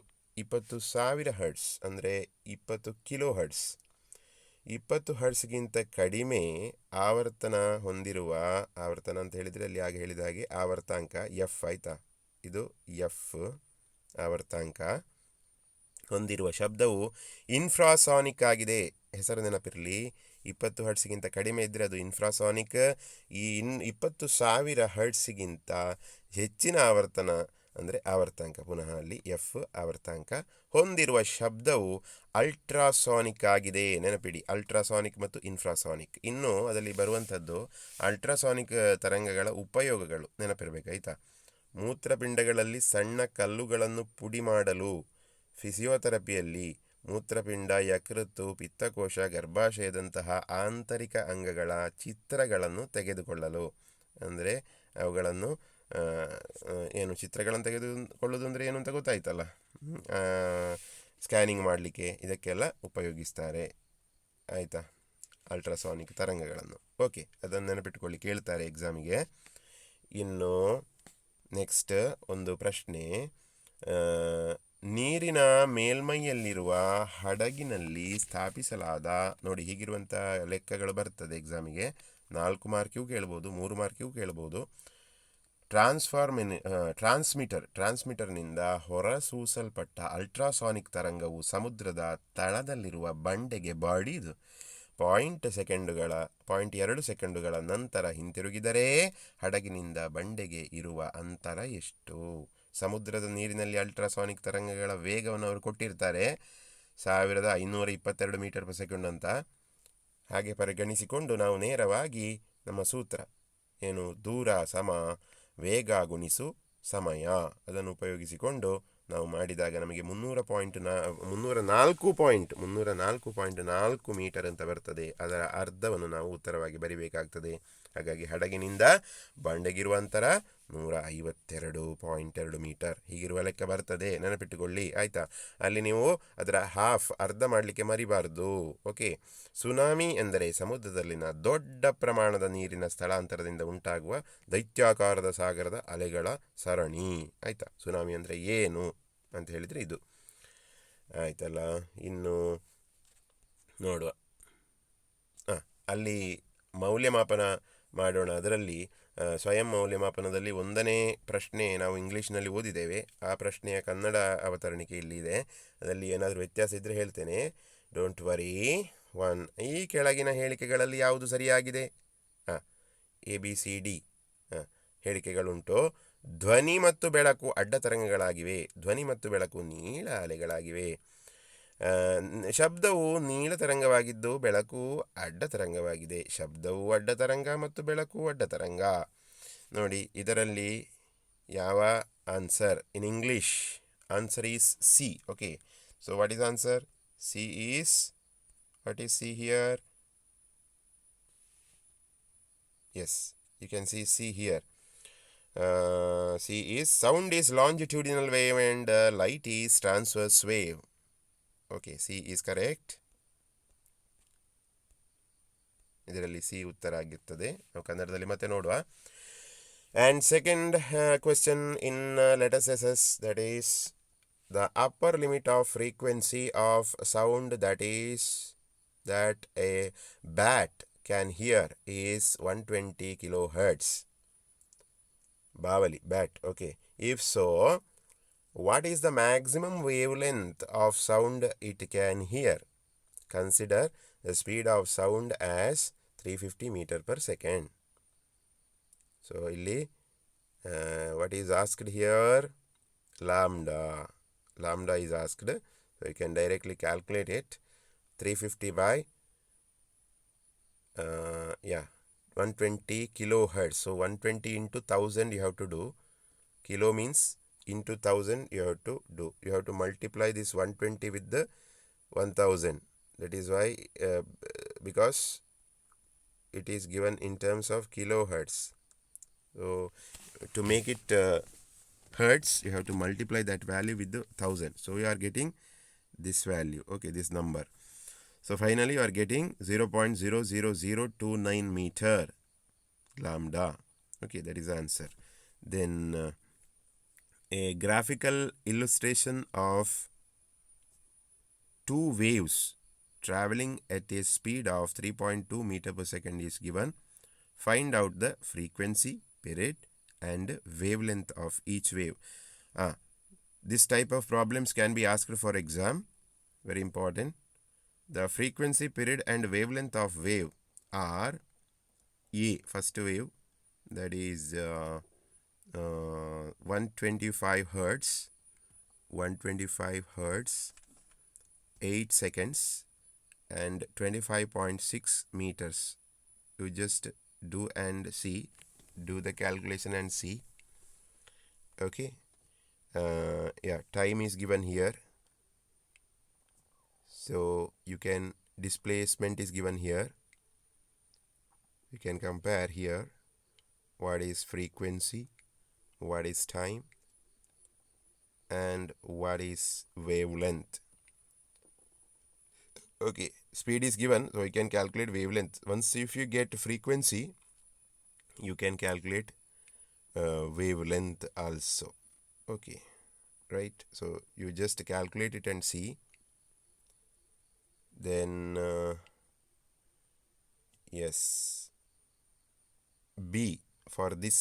20,000 ಹರ್ಟ್ಸ್, ಅಂದರೆ 20 ಕಿಲೋ ಹರ್ಟ್ಸ್. 20 ಹರ್ಟ್ಸ್ಗಿಂತ ಕಡಿಮೆ ಆವರ್ತನ ಹೊಂದಿರುವ, ಆವರ್ತನ ಅಂತ ಹೇಳಿದರೆ ಅಲ್ಲಿ ಆಗ ಹೇಳಿದ ಹಾಗೆ ಆವರ್ತಾಂಕ ಎಫ್, ಆಯಿತಾ, ಇದು ಎಫ್ ಆವರ್ತಾಂಕ ಹೊಂದಿರುವ ಶಬ್ದವು ಇನ್ಫ್ರಾಸಾನಿಕ್ ಆಗಿದೆ. ಹೆಸರು ನೆನಪಿರಲಿ, 20 ಹರ್ಟ್ಸ್ಗಿಂತ ಕಡಿಮೆ ಇದ್ದರೆ ಅದು ಇನ್ಫ್ರಾಸಾನಿಕ್. ಈ 20,000 ಹರ್ಟ್ಸ್ಗಿಂತ ಹೆಚ್ಚಿನ ಆವರ್ತನ ಅಂದರೆ ಆವರ್ತಾಂಕ, ಪುನಃ ಅಲ್ಲಿ ಎಫ್ ಆವರ್ತಾಂಕ ಹೊಂದಿರುವ ಶಬ್ದವು ಅಲ್ಟ್ರಾಸಾನಿಕ್ ಆಗಿದೆ. ನೆನಪಿಡಿ, ಅಲ್ಟ್ರಾಸಾನಿಕ್ ಮತ್ತು ಇನ್ಫ್ರಾಸಾನಿಕ್. ಇನ್ನು ಅದರಲ್ಲಿ ಬರುವಂಥದ್ದು ಅಲ್ಟ್ರಾಸಾನಿಕ್ ತರಂಗಗಳ ಉಪಯೋಗಗಳು ನೆನಪಿರಬೇಕಾಯ್ತಾ. ಮೂತ್ರಪಿಂಡಗಳಲ್ಲಿ ಸಣ್ಣ ಕಲ್ಲುಗಳನ್ನು ಪುಡಿ ಮಾಡಲು ಫಿಸಿಯೋಥೆರಪಿಯಲ್ಲಿ ಮೂತ್ರಪಿಂಡ, ಯಕೃತ್ತು, ಪಿತ್ತಕೋಶ, ಗರ್ಭಾಶಯದಂತಹ ಆಂತರಿಕ ಅಂಗಗಳ ಚಿತ್ರಗಳನ್ನು ತೆಗೆದುಕೊಳ್ಳಲು, ಅಂದರೆ ಅವುಗಳನ್ನು ಏನು ಚಿತ್ರಗಳನ್ನು ತೆಗೆದುಕೊಳ್ಳೋದು ಅಂದರೆ ಏನು ಅಂತ ಗೊತ್ತಾಯ್ತಲ್ಲ, ಸ್ಕ್ಯಾನಿಂಗ್ ಮಾಡಲಿಕ್ಕೆ ಇದಕ್ಕೆಲ್ಲ ಉಪಯೋಗಿಸ್ತಾರೆ, ಆಯಿತಾ, ಅಲ್ಟ್ರಾಸಾನಿಕ್ ತರಂಗಗಳನ್ನು. ಓಕೆ, ಅದನ್ನು ನೆನಪಿಟ್ಕೊಳ್ಳಿ, ಕೇಳ್ತಾರೆ ಎಕ್ಸಾಮಿಗೆ. ಇನ್ನು ನೆಕ್ಸ್ಟ್ ಒಂದು ಪ್ರಶ್ನೆ, ನೀರಿನ ಮೇಲ್ಮೈಯಲ್ಲಿರುವ ಹಡಗಿನಲ್ಲಿ ಸ್ಥಾಪಿಸಲಾದ, ನೋಡಿ ಹೀಗಿರುವಂಥ ಲೆಕ್ಕಗಳು ಬರ್ತದೆ ಎಕ್ಸಾಮಿಗೆ. 4 ಮಾರ್ಕಿಗೂ ಕೇಳ್ಬೋದು, 3 ಮಾರ್ಕಿಗೂ ಕೇಳ್ಬೋದು. ಟ್ರಾನ್ಸ್ಮಿಟರ್ನಿಂದ ಹೊರಸೂಸಲ್ಪಟ್ಟ ಅಲ್ಟ್ರಾಸಾನಿಕ್ ತರಂಗವು ಸಮುದ್ರದ ತಳದಲ್ಲಿರುವ ಬಂಡೆಗೆ ಬಡಿದು 0.2 ಸೆಕೆಂಡುಗಳ ನಂತರ ಹಿಂತಿರುಗಿದರೆ ಹಡಗಿನಿಂದ ಬಂಡೆಗೆ ಇರುವ ಅಂತರ ಎಷ್ಟು? ಸಮುದ್ರದ ನೀರಿನಲ್ಲಿ ಅಲ್ಟ್ರಾಸಾನಿಕ್ ತರಂಗಗಳ ವೇಗವನ್ನು ಅವರು ಕೊಟ್ಟಿರ್ತಾರೆ 1522 ಮೀಟರ್ ಪರ್ ಸೆಕೆಂಡ್ ಅಂತ. ಹಾಗೆ ಪರಿಗಣಿಸಿಕೊಂಡು ನಾವು ನೇರವಾಗಿ ನಮ್ಮ ಸೂತ್ರ ಏನು, ದೂರ ಸಮ ವೇಗ ಗುಣಿಸು ಸಮಯ. ಅದನ್ನು ಉಪಯೋಗಿಸಿಕೊಂಡು ನಾವು ಮಾಡಿದಾಗ ನಮಗೆ 304.4 ಮೀಟರ್ ಅಂತ ಬರ್ತದೆ. ಅದರ ಅರ್ಧವನ್ನು ನಾವು ಉತ್ತರವಾಗಿ ಬರಿಬೇಕಾಗ್ತದೆ. ಹಾಗಾಗಿ ಹಡಗಿನಿಂದ ಬಂಡೆಗಿರುವ ಅಂತರ 152.2 ಮೀಟರ್ ಹೀಗಿರುವ ಲೆಕ್ಕ ಬರ್ತದೆ, ನೆನಪಿಟ್ಟುಕೊಳ್ಳಿ ಆಯಿತಾ. ಅಲ್ಲಿ ನೀವು ಅದರ ಅರ್ಧ ಮಾಡಲಿಕ್ಕೆ ಮರಿಬಾರ್ದು. ಓಕೆ. ಸುನಾಮಿ ಎಂದರೆ ಸಮುದ್ರದಲ್ಲಿನ ದೊಡ್ಡ ಪ್ರಮಾಣದ ನೀರಿನ ಸ್ಥಳಾಂತರದಿಂದ ಉಂಟಾಗುವ ದೈತ್ಯಾಕಾರದ ಸಾಗರದ ಅಲೆಗಳ ಸರಣಿ. ಆಯಿತಾ. ಸುನಾಮಿ ಅಂದರೆ ಏನು ಅಂತ ಹೇಳಿದರೆ ಇದು ಆಯ್ತಲ್ಲ. ಇನ್ನು ನೋಡುವ, ಅಲ್ಲಿ ಮೌಲ್ಯಮಾಪನ ಮಾಡೋಣ. ಅದರಲ್ಲಿ ಸ್ವಯಂ ಮೌಲ್ಯಮಾಪನದಲ್ಲಿ 1ನೇ ಪ್ರಶ್ನೆ ನಾವು ಇಂಗ್ಲೀಷ್ನಲ್ಲಿ ಓದಿದ್ದೇವೆ. ಆ ಪ್ರಶ್ನೆಯ ಕನ್ನಡ ಅವತರಣಿಕೆ ಇಲ್ಲಿದೆ. ಅದರಲ್ಲಿ ಏನಾದರೂ ವ್ಯತ್ಯಾಸ ಇದ್ದರೆ ಹೇಳ್ತೇನೆ, ಡೋಂಟ್ ವರಿ. ಈ ಕೆಳಗಿನ ಹೇಳಿಕೆಗಳಲ್ಲಿ ಯಾವುದು ಸರಿಯಾಗಿದೆ? ABCD ಹೇಳಿಕೆಗಳುಂಟು. ಧ್ವನಿ ಮತ್ತು ಬೆಳಕು ಅಡ್ಡ ತರಂಗಗಳಾಗಿವೆ. ಧ್ವನಿ ಮತ್ತು ಬೆಳಕು ನೀಳ ಅಲೆಗಳಾಗಿವೆ. ಶಬ್ದವು ನೀಳ ತರಂಗವಾಗಿದ್ದು ಬೆಳಕು ಅಡ್ಡ ತರಂಗವಾಗಿದೆ. ಶಬ್ದವು ಅಡ್ಡ ತರಂಗ ಮತ್ತು ಬೆಳಕು ಅಡ್ಡ ತರಂಗ. ನೋಡಿ, ಇದರಲ್ಲಿ ಯಾವ answer in English? Answer is C. Okay. So what is answer? C is, what is C here? Yes, you can see C here. C is sound is longitudinal wave and light is transverse wave. Okay, C is correct. ಇದರಲ್ಲಿ C ಉತ್ತರ ಆಗಿರ್ತದೆ. ನಾವು ಕನ್ನಡದಲ್ಲಿ ಮತ್ತೆ ನೋಡುವ. And second question in let us assess, that is the upper limit of frequency of sound that a bat can hear is 120 kilohertz. Bavali, bat. Okay. If so, what is the maximum wavelength of sound it can hear? Consider the speed of sound as 350 meter per second. So, illi what is asked here? Lambda. Lambda is asked. So, you can directly calculate it. 350 by 120 kilohertz. So 120 into 1000 you have to do. Kilo means into 1000 you have to do. You have to multiply this 120 with the 1000. That is why because it is given in terms of kilohertz. So to make it hertz, you have to multiply that value with the 1000. So you are getting this value. Okay, this number. So finally you are getting 0.00029 meter lambda. Okay, that is the answer. Then a graphical illustration of two waves traveling at a speed of 3.2 meter per second is given. Find out the frequency, period and wavelength of each wave. This type of problems can be asked for exam. Very important. The frequency, period and wavelength of wave are A, first wave, that is 125 hertz, 8 seconds and 25.6 meters. You just do and see, do the calculation and see. Okay. Time is given here. So you can, displacement is given here. You can compare here what is frequency, what is time and what is wavelength. Okay, speed is given, so you can calculate wavelength. Once if you get frequency, you can calculate wavelength also. Okay, right? So you just calculate it and see. Then yes, B for this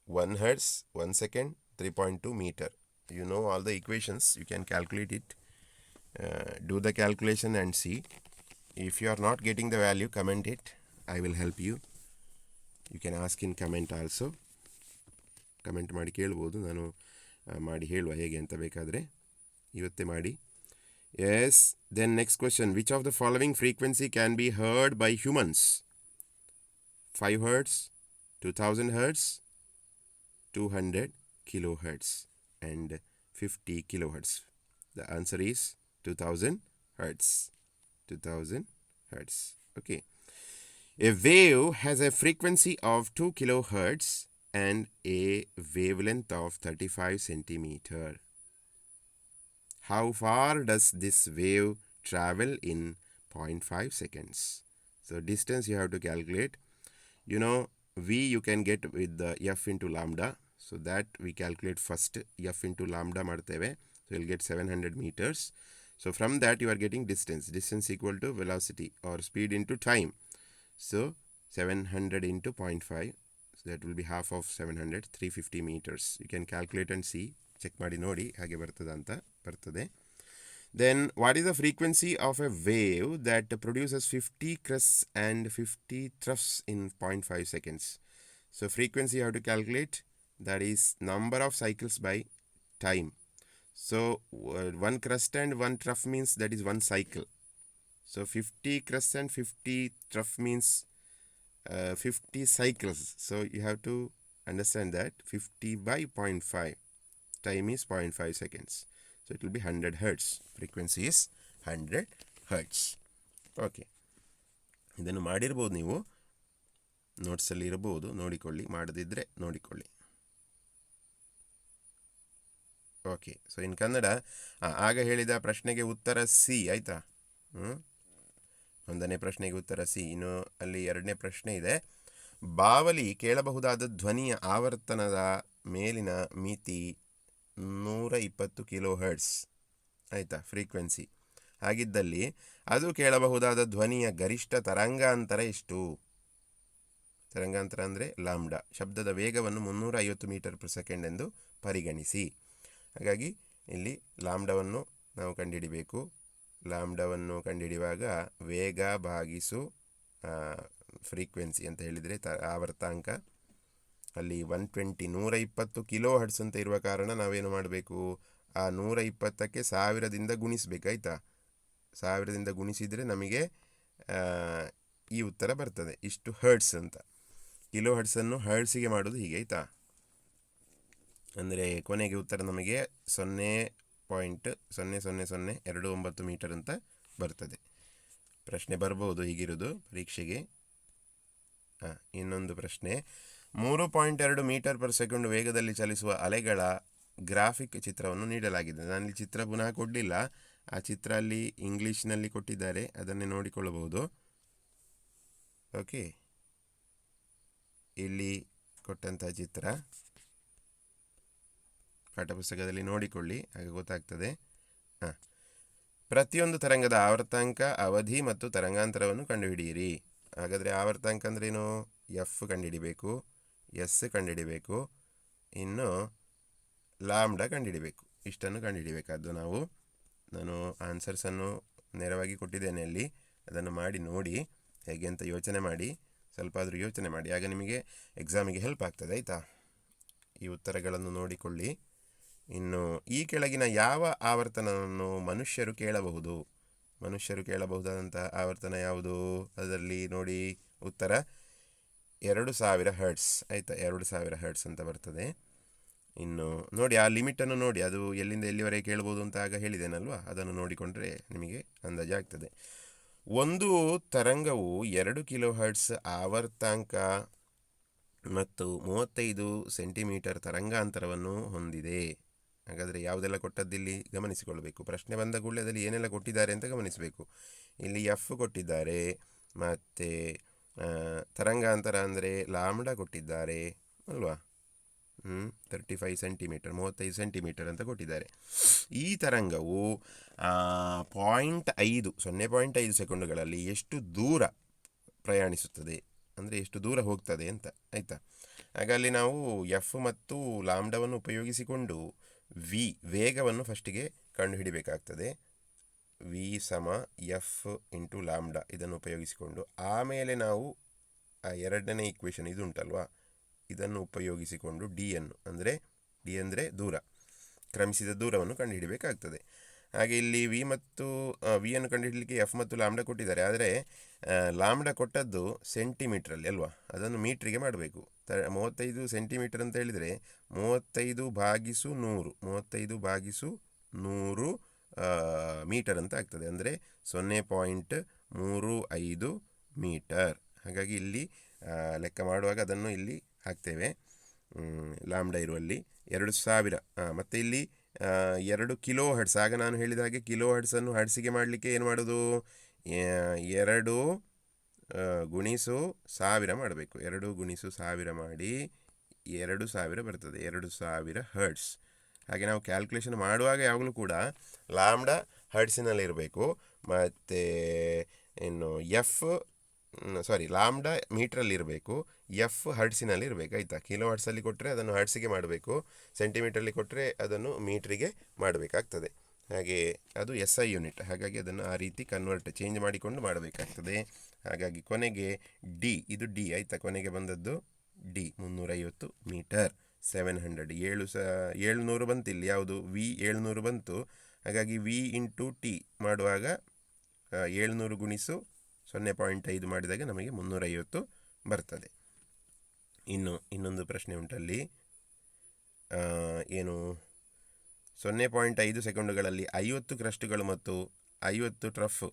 1 hertz, 1 second, 3.2 meter. You know all the equations, you can calculate it. Do the calculation and see. If you are not getting the value, comment it. I will help you. You can ask in comment also. Comment ಮಾಡಿ ಕೇಳ್ಬೋದು, ನಾನು ಮಾಡಿ ಹೇಳುವ ಹೇಗೆ ಅಂತ ಬೇಕಾದರೆ. ಇವತ್ತೇ ಮಾಡಿ. Yes, then next question. Which of the following frequency can be heard by humans? 5 hertz, 2000 hertz, 200 kilohertz and 50 kilohertz? The answer is 2000 hertz. 2000 hertz. Okay. A wave has a frequency of 2 kilohertz and a wavelength of 35 centimeter. How far does this wave travel in 0.5 seconds? So distance you have to calculate. You know, V you can get with the F into lambda. So that we calculate first. F into lambda ಮಾಡ್ತೇವೆ. So you'll get 700 meters. So from that you are getting distance. Distance equal to velocity or speed into time. So 700 into 0.5. So that will be half of 700, 350 meters. You can calculate and see. Check ಮಾಡಿ ನೋಡಿ ಹಾಗೆ ಬರ್ತದ ಅಂತ ಬರ್ತದೆ. Then what is the frequency of a wave that produces 50 crests and 50 troughs in 0.5 seconds? So frequency you have to calculate. That is number of cycles by time. So one crest and one trough means that is one cycle. So 50 crests and 50 trough means 50 cycles. So you have to understand that 50 by 0.5. Time is 0.5 seconds. So it will be 100 hertz. Frequency is 100 hertz. Okay. ಇದನ್ನು ಮಾಡಿರ್ಬೋದು, ನೀವು ನೋಟ್ಸಲ್ಲಿ ಇರಬಹುದು, ನೋಡಿಕೊಳ್ಳಿ. ಮಾಡದಿದ್ದರೆ ನೋಡಿಕೊಳ್ಳಿ. Okay. So in Kannada ಆಗ ಹೇಳಿದ ಪ್ರಶ್ನೆಗೆ ಉತ್ತರ ಸಿ ಆಯಿತಾ. ಒಂದನೇ ಪ್ರಶ್ನೆಗೆ ಉತ್ತರ ಸಿ. ಇನ್ನು ಅಲ್ಲಿ ಎರಡನೇ ಪ್ರಶ್ನೆ ಇದೆ. ಬಾವಲಿ ಕೇಳಬಹುದಾದ ಧ್ವನಿಯ ಆವರ್ತನದ ಮೇಲಿನ ಮಿತಿ 120 ಕಿಲೋ ಹರ್ಟ್ಸ್ ಆಯಿತಾ, ಫ್ರೀಕ್ವೆನ್ಸಿ. ಹಾಗಿದ್ದಲ್ಲಿ ಅದು ಕೇಳಬಹುದಾದ ಧ್ವನಿಯ ಗರಿಷ್ಠ ತರಂಗಾಂತರ ಎಷ್ಟು? ತರಂಗಾಂತರ ಅಂದರೆ ಲಾಂಬ್ಡಾ. ಶಬ್ದದ ವೇಗವನ್ನು 350 ಮೀಟರ್ ಪರ್ ಸೆಕೆಂಡ್ ಎಂದು ಪರಿಗಣಿಸಿ. ಹಾಗಾಗಿ ಇಲ್ಲಿ ಲಾಂಬ್ಡಾವನ್ನು ನಾವು ಕಂಡುಹಿಡಿಬೇಕು. ಲಾಂಬ್ಡಾವನ್ನು ಕಂಡುಹಿಡಿಯುವಾಗ ವೇಗ ಭಾಗಿಸು ಫ್ರೀಕ್ವೆನ್ಸಿ ಅಂತ ಹೇಳಿದರೆ ಆವರ್ತಾಂಕ. ಅಲ್ಲಿ 120 ಕಿಲೋ ಹರ್ಟ್ಸ್ ಅಂತ ಇರುವ ಕಾರಣ ನಾವೇನು ಮಾಡಬೇಕು, ಆ 120ಕ್ಕೆ 1000ದಿಂದ ಗುಣಿಸಬೇಕಾಯ್ತಾ. 1000ದಿಂದ ಗುಣಿಸಿದರೆ ನಮಗೆ ಈ ಉತ್ತರ ಬರ್ತದೆ, ಇಷ್ಟು ಹರ್ಟ್ಸ್ ಅಂತ. ಕಿಲೋ ಹರ್ಟ್ಸನ್ನು ಹರ್ಟ್ಸಿಗೆ ಮಾಡೋದು ಹೀಗೆ ಆಯಿತಾ. ಅಂದರೆ ಕೊನೆಗೆ ಉತ್ತರ ನಮಗೆ 0.000029 ಮೀಟರ್ ಅಂತ ಬರ್ತದೆ. ಪ್ರಶ್ನೆ ಬರ್ಬೋದು ಹೀಗಿರೋದು ಪರೀಕ್ಷೆಗೆ. ಇನ್ನೊಂದು ಪ್ರಶ್ನೆ. 3.2 ಮೀಟರ್ ಪರ್ ಸೆಕೆಂಡ್ ವೇಗದಲ್ಲಿ ಚಲಿಸುವ ಅಲೆಗಳ ಗ್ರಾಫಿಕ್ ಚಿತ್ರವನ್ನು ನೀಡಲಾಗಿದೆ. ನಾನಿಲ್ಲಿ ಚಿತ್ರ ಪುನಃ ಕೊಡಲಿಲ್ಲ, ಆ ಚಿತ್ರ ಅಲ್ಲಿ ಇಂಗ್ಲೀಷ್ನಲ್ಲಿ ಕೊಟ್ಟಿದ್ದಾರೆ, ಅದನ್ನೇ ನೋಡಿಕೊಳ್ಳಬಹುದು. ಓಕೆ, ಇಲ್ಲಿ ಕೊಟ್ಟಂತಹ ಚಿತ್ರ ಪಾಠಪುಸ್ತಕದಲ್ಲಿ ನೋಡಿಕೊಳ್ಳಿ, ಹಾಗೆ ಗೊತ್ತಾಗ್ತದೆ. ಪ್ರತಿಯೊಂದು ತರಂಗದ ಆವರ್ತಾಂಕ, ಅವಧಿ ಮತ್ತು ತರಂಗಾಂತರವನ್ನು ಕಂಡುಹಿಡಿಯಿರಿ. ಹಾಗಾದರೆ ಆವರ್ತಾಂಕ ಅಂದ್ರೇನು? ಎಫ್ ಕಂಡುಹಿಡಿಬೇಕು, ಎಸ್ ಕಂಡುಹಿಡಿಬೇಕು, ಇನ್ನು ಲಾಂಬ್ಡಾ ಕಂಡುಹಿಡಿಬೇಕು. ಇಷ್ಟನ್ನು ಕಂಡುಹಿಡಿಬೇಕಾದ್ದು ನಾವು. ನಾನು ಆನ್ಸರ್ಸನ್ನು ನೇರವಾಗಿ ಕೊಟ್ಟಿದ್ದೇನೆ ಅಲ್ಲಿ, ಅದನ್ನು ಮಾಡಿ ನೋಡಿ ಹೇಗೆ ಅಂತ ಯೋಚನೆ ಮಾಡಿ, ಸ್ವಲ್ಪ ಆದರೂ ಯೋಚನೆ ಮಾಡಿ, ಆಗ ನಿಮಗೆ ಎಕ್ಸಾಮಿಗೆ ಹೆಲ್ಪ್ ಆಗ್ತದೆ ಆಯಿತಾ. ಈ ಉತ್ತರಗಳನ್ನು ನೋಡಿಕೊಳ್ಳಿ. ಇನ್ನು ಈ ಕೆಳಗಿನ ಯಾವ ಆವರ್ತನವನ್ನು ಮನುಷ್ಯರು ಕೇಳಬಹುದು? ಮನುಷ್ಯರು ಕೇಳಬಹುದಾದಂಥ ಆವರ್ತನ ಯಾವುದು? ಅದರಲ್ಲಿ ನೋಡಿ ಉತ್ತರ 2000 ಹರ್ಟ್ಸ್ ಆಯಿತಾ. 2000 ಹರ್ಟ್ಸ್ ಅಂತ ಬರ್ತದೆ. ಇನ್ನು ನೋಡಿ ಆ ಲಿಮಿಟನ್ನು ನೋಡಿ, ಅದು ಎಲ್ಲಿಂದ ಎಲ್ಲಿವರೆಗೆ ಕೇಳ್ಬೋದು ಅಂತ ಆಗ ಹೇಳಿದ್ದೇನಲ್ವಾ, ಅದನ್ನು ನೋಡಿಕೊಂಡ್ರೆ ನಿಮಗೆ ಅಂದಾಜು ಆಗ್ತದೆ. ಒಂದು ತರಂಗವು 2 ಕಿಲೋ ಹರ್ಟ್ಸ್ ಆವರ್ತಾಂಕ ಮತ್ತು 35 ಸೆಂಟಿಮೀಟರ್ ತರಂಗಾಂತರವನ್ನು ಹೊಂದಿದೆ. ಹಾಗಾದರೆ ಯಾವುದೆಲ್ಲ ಕೊಟ್ಟದ್ದಿಲ್ಲಿ ಗಮನಿಸಿಕೊಳ್ಬೇಕು. ಪ್ರಶ್ನೆ ಬಂದ ಕೂಡಲೇ ಅದರಲ್ಲಿ ಏನೆಲ್ಲ ಕೊಟ್ಟಿದ್ದಾರೆ ಅಂತ ಗಮನಿಸಬೇಕು. ಇಲ್ಲಿ ಎಫ್ ಕೊಟ್ಟಿದ್ದಾರೆ, ಮತ್ತು ತರಂಗಾಂತರ ಅಂದರೆ ಲಾಂಬ್ಡಾ ಕೊಟ್ಟಿದ್ದಾರೆ ಅಲ್ವಾ. 35 ಸೆಂಟಿಮೀಟರ್ 35 ಸೆಂಟಿಮೀಟರ್ ಅಂತ ಕೊಟ್ಟಿದ್ದಾರೆ. ಈ ತರಂಗವು 0.5 ಸೆಕೆಂಡುಗಳಲ್ಲಿ ಎಷ್ಟು ದೂರ ಪ್ರಯಾಣಿಸುತ್ತದೆ, ಅಂದರೆ ಎಷ್ಟು ದೂರ ಹೋಗ್ತದೆ ಅಂತ ಆಯಿತಾ. ಆಗ ಅಲ್ಲಿ ನಾವು ಎಫ್ ಮತ್ತು ಲಾಂಬ್ಡಾವನ್ನು ಉಪಯೋಗಿಸಿಕೊಂಡು ವಿ ವೇಗವನ್ನು ಫಸ್ಟಿಗೆ ಕಂಡುಹಿಡಿಬೇಕಾಗ್ತದೆ. ವಿ ಸಮ ಎಫ್ ಇಂಟು ಲಾಂಬ್ಡಾ ಇದನ್ನು ಉಪಯೋಗಿಸಿಕೊಂಡು, ಆಮೇಲೆ ನಾವು ಆ ಎರಡನೇ ಈಕ್ವೇಷನ್ ಇದು ಉಂಟಲ್ವಾ, ಇದನ್ನು ಉಪಯೋಗಿಸಿಕೊಂಡು ಡಿ ಅಂದರೆ ದೂರ, ಕ್ರಮಿಸಿದ ದೂರವನ್ನು ಕಂಡುಹಿಡಬೇಕಾಗ್ತದೆ. ಹಾಗೆ ಇಲ್ಲಿ ವಿಯನ್ನು ಕಂಡುಹಿಡಲಿಕ್ಕೆ ಎಫ್ ಮತ್ತು ಲಾಂಬ್ಡಾ ಕೊಟ್ಟಿದ್ದಾರೆ. ಆದರೆ ಲಾಂಬ್ಡಾ ಕೊಟ್ಟದ್ದು ಸೆಂಟಿಮೀಟ್ರಲ್ಲಿ ಅಲ್ವಾ, ಅದನ್ನು ಮೀಟ್ರಿಗೆ ಮಾಡಬೇಕು. 35 ಸೆಂಟಿಮೀಟರ್ ಅಂತ ಹೇಳಿದರೆ 35/100 ಮೀಟರ್ ಅಂತ ಆಗ್ತದೆ. ಅಂದರೆ 0.35 ಮೀಟರ್. ಹಾಗಾಗಿ ಇಲ್ಲಿ ಲೆಕ್ಕ ಮಾಡುವಾಗ ಅದನ್ನು ಇಲ್ಲಿ ಹಾಕ್ತೇವೆ, ಲಾಂಬ್ಡಾ ಇರುವಲ್ಲಿ 2000. ಮತ್ತು ಇಲ್ಲಿ 2 ಕಿಲೋ ಹರ್ಟ್ಸ್. ಆಗ ನಾನು ಹೇಳಿದ ಹಾಗೆ ಕಿಲೋ ಹರ್ಟ್ಸನ್ನು ಹರ್ಟ್ಸಿಗೆ ಮಾಡಲಿಕ್ಕೆ ಏನು ಮಾಡೋದು, 2 ಗುಣಿಸು 1000 ಮಾಡಬೇಕು. 2 ಗುಣಿಸು 1000 ಮಾಡಿ 2000 ಬರ್ತದೆ. 2000 ಹರ್ಟ್ಸ್. ಹಾಗೆ ನಾವು ಕ್ಯಾಲ್ಕುಲೇಷನ್ ಮಾಡುವಾಗ ಯಾವಾಗಲೂ ಕೂಡ ಲಾಂಬ್ಡಾ ಹರ್ಟ್ಸಿನಲ್ಲಿರಬೇಕು. ಮತ್ತು ಇನ್ನು ಲಾಂಬ್ಡಾ ಮೀಟ್ರಲ್ಲಿರಬೇಕು, ಎಫ್ ಹರ್ಟ್ಸಿನಲ್ಲಿ ಇರಬೇಕು. ಆಯಿತಾ? ಕಿಲೋ ಹರ್ಟ್ಸಲ್ಲಿ ಕೊಟ್ಟರೆ ಅದನ್ನು ಹರ್ಟ್ಸಿಗೆ ಮಾಡಬೇಕು, ಸೆಂಟಿಮೀಟ್ರಲ್ಲಿ ಕೊಟ್ಟರೆ ಅದನ್ನು ಮೀಟ್ರಿಗೆ ಮಾಡಬೇಕಾಗ್ತದೆ. ಹಾಗೆ ಅದು SI ಯೂನಿಟ್. ಹಾಗಾಗಿ ಅದನ್ನು ಆ ರೀತಿ ಚೇಂಜ್ ಮಾಡಿಕೊಂಡು ಮಾಡಬೇಕಾಗ್ತದೆ. ಹಾಗಾಗಿ ಕೊನೆಗೆ ಡಿ, ಇದು ಡಿ ಆಯಿತಾ, ಕೊನೆಗೆ ಬಂದದ್ದು ಡಿ 350 ಮೀಟರ್. 700 ಬಂತು ಇಲ್ಲಿ, ಯಾವುದು ವಿ 700 ಬಂತು. ಹಾಗಾಗಿ ವಿ ಇಂಟು ಟಿ ಮಾಡುವಾಗ 700 ಗುಣಿಸು 0.5 ಮಾಡಿದಾಗ ನಮಗೆ 350 ಬರ್ತದೆ. ಇನ್ನೊಂದು ಪ್ರಶ್ನೆ ಉಂಟಲ್ಲಿ, ಏನು 0.5 ಸೆಕೆಂಡುಗಳಲ್ಲಿ 50 ಕ್ರಸ್ಟ್ಗಳು ಮತ್ತು 50 ಟ್ರಫ್.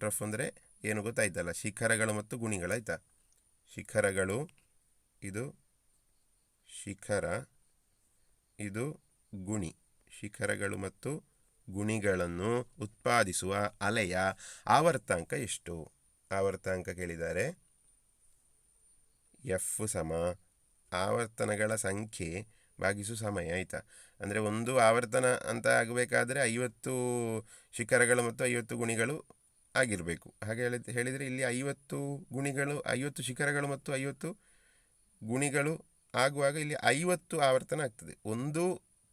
ಟ್ರಫ್ ಅಂದರೆ ಏನು ಗೊತ್ತಾಯ್ತಲ್ಲ, ಶಿಖರಗಳು ಮತ್ತು ಗುಣಿಗಳು. ಆಯಿತಾ? ಶಿಖರಗಳು, ಇದು ಶಿಖರ, ಇದು ಗುಣಿ. ಶಿಖರಗಳು ಮತ್ತು ಗುಣಿಗಳನ್ನು ಉತ್ಪಾದಿಸುವ ಅಲೆಯ ಆವರ್ತಾಂಕ ಎಷ್ಟು? ಆವರ್ತಾಂಕ ಕೇಳಿದ್ದಾರೆ. ಎಫ್ ಸಮ ಆವರ್ತನಗಳ ಸಂಖ್ಯೆ ಭಾಗಿಸು ಸಮಯ. ಆಯಿತಾ? ಅಂದರೆ ಒಂದು ಆವರ್ತನ ಅಂತ ಆಗಬೇಕಾದ್ರೆ 50 ಶಿಖರಗಳು ಮತ್ತು 50 ಗುಣಿಗಳು ಆಗಿರಬೇಕು. ಹಾಗೆ ಹೇಳಿದರೆ ಇಲ್ಲಿ 50 ಶಿಖರಗಳು ಮತ್ತು 50 ಗುಣಿಗಳು ಆಗುವಾಗ ಇಲ್ಲಿ 50 ಆವರ್ತನ ಆಗ್ತದೆ. ಒಂದು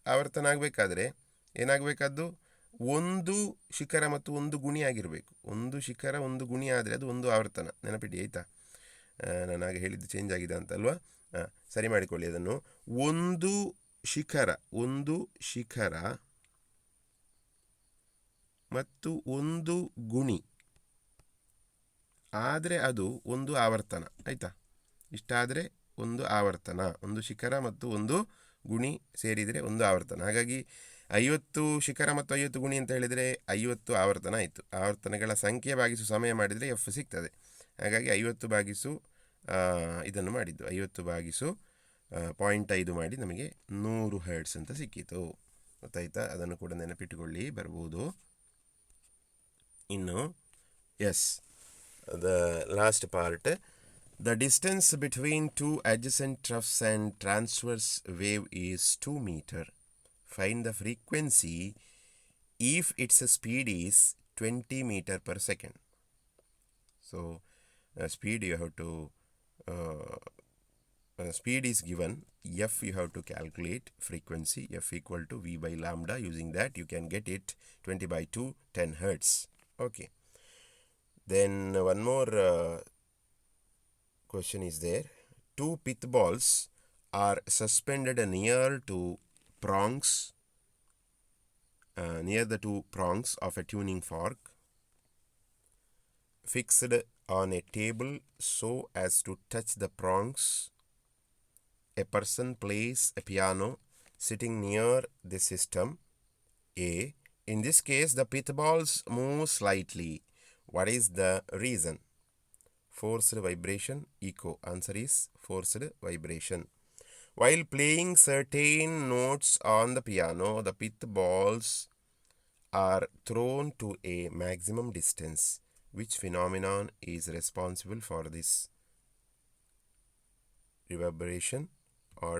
ಆವರ್ತನ ಆಗಬೇಕಾದ್ರೆ ಏನಾಗಬೇಕಾದ್ದು, ಒಂದು ಶಿಖರ ಮತ್ತು ಒಂದು ಗುಣಿ ಆಗಿರಬೇಕು. ಒಂದು ಶಿಖರ ಒಂದು ಗುಣಿ ಆದರೆ ಅದು ಒಂದು ಆವರ್ತನ. ನೆನಪಿಡಿ. ಆಯಿತಾ? ನಾನು ಹಾಗೆ ಹೇಳಿದ್ದು ಚೇಂಜ್ ಆಗಿದೆ ಅಂತಲ್ವಾ? ಸರಿ ಮಾಡಿಕೊಳ್ಳಿ ಅದನ್ನು. ಒಂದು ಶಿಖರ ಮತ್ತು ಒಂದು ಗುಣಿ ಆದರೆ ಅದು ಒಂದು ಆವರ್ತನ. ಆಯಿತಾ? ಇಷ್ಟಾದರೆ ಒಂದು ಆವರ್ತನ. ಒಂದು ಶಿಖರ ಮತ್ತು ಒಂದು ಗುಣಿ ಸೇರಿದರೆ ಒಂದು ಆವರ್ತನ. ಹಾಗಾಗಿ 50 ಶಿಖರ ಮತ್ತು 50 ಗುಣಿ ಅಂತ ಹೇಳಿದರೆ 50 ಆವರ್ತನ ಆಯಿತು. ಆವರ್ತನಗಳ ಸಂಖ್ಯೆ ಭಾಗಿಸು ಸಮಯ ಮಾಡಿದರೆ ಎಫ್ ಸಿಗ್ತದೆ. ಹಾಗಾಗಿ 50 ಭಾಗಿಸು ಇದನ್ನು ಮಾಡಿದ್ದು, 50 ಭಾಗಿಸು 0.5 ಮಾಡಿ ನಮಗೆ 100 ಹರ್ಟ್ಸ್ ಅಂತ ಸಿಕ್ಕಿತು. ಗೊತ್ತಾಯ್ತಾ? ಅದನ್ನು ಕೂಡ ನೆನಪಿಟ್ಟುಕೊಳ್ಳಿ, ಬರ್ಬೋದು. ಇನ್ನು the last part, the distance between two adjacent troughs and transverse wave is 2 meter. Find the frequency if its speed is 20 meter per second. So speed you have to speed is given, f you have to calculate, frequency f equal to v by lambda. Using that you can get it 20/2 10 hertz. Okay. Then one more question is there. 2 pith balls are suspended near the two prongs of a tuning fork, fixed on a table so as to touch the prongs. A person plays a piano sitting near the system A. In this case, the pith balls move slightly. What is the reason? Forced vibration, echo. Answer is forced vibration. While playing certain notes on the piano, the pith balls are thrown to a maximum distance. Which phenomenon is responsible for this? Reverberation or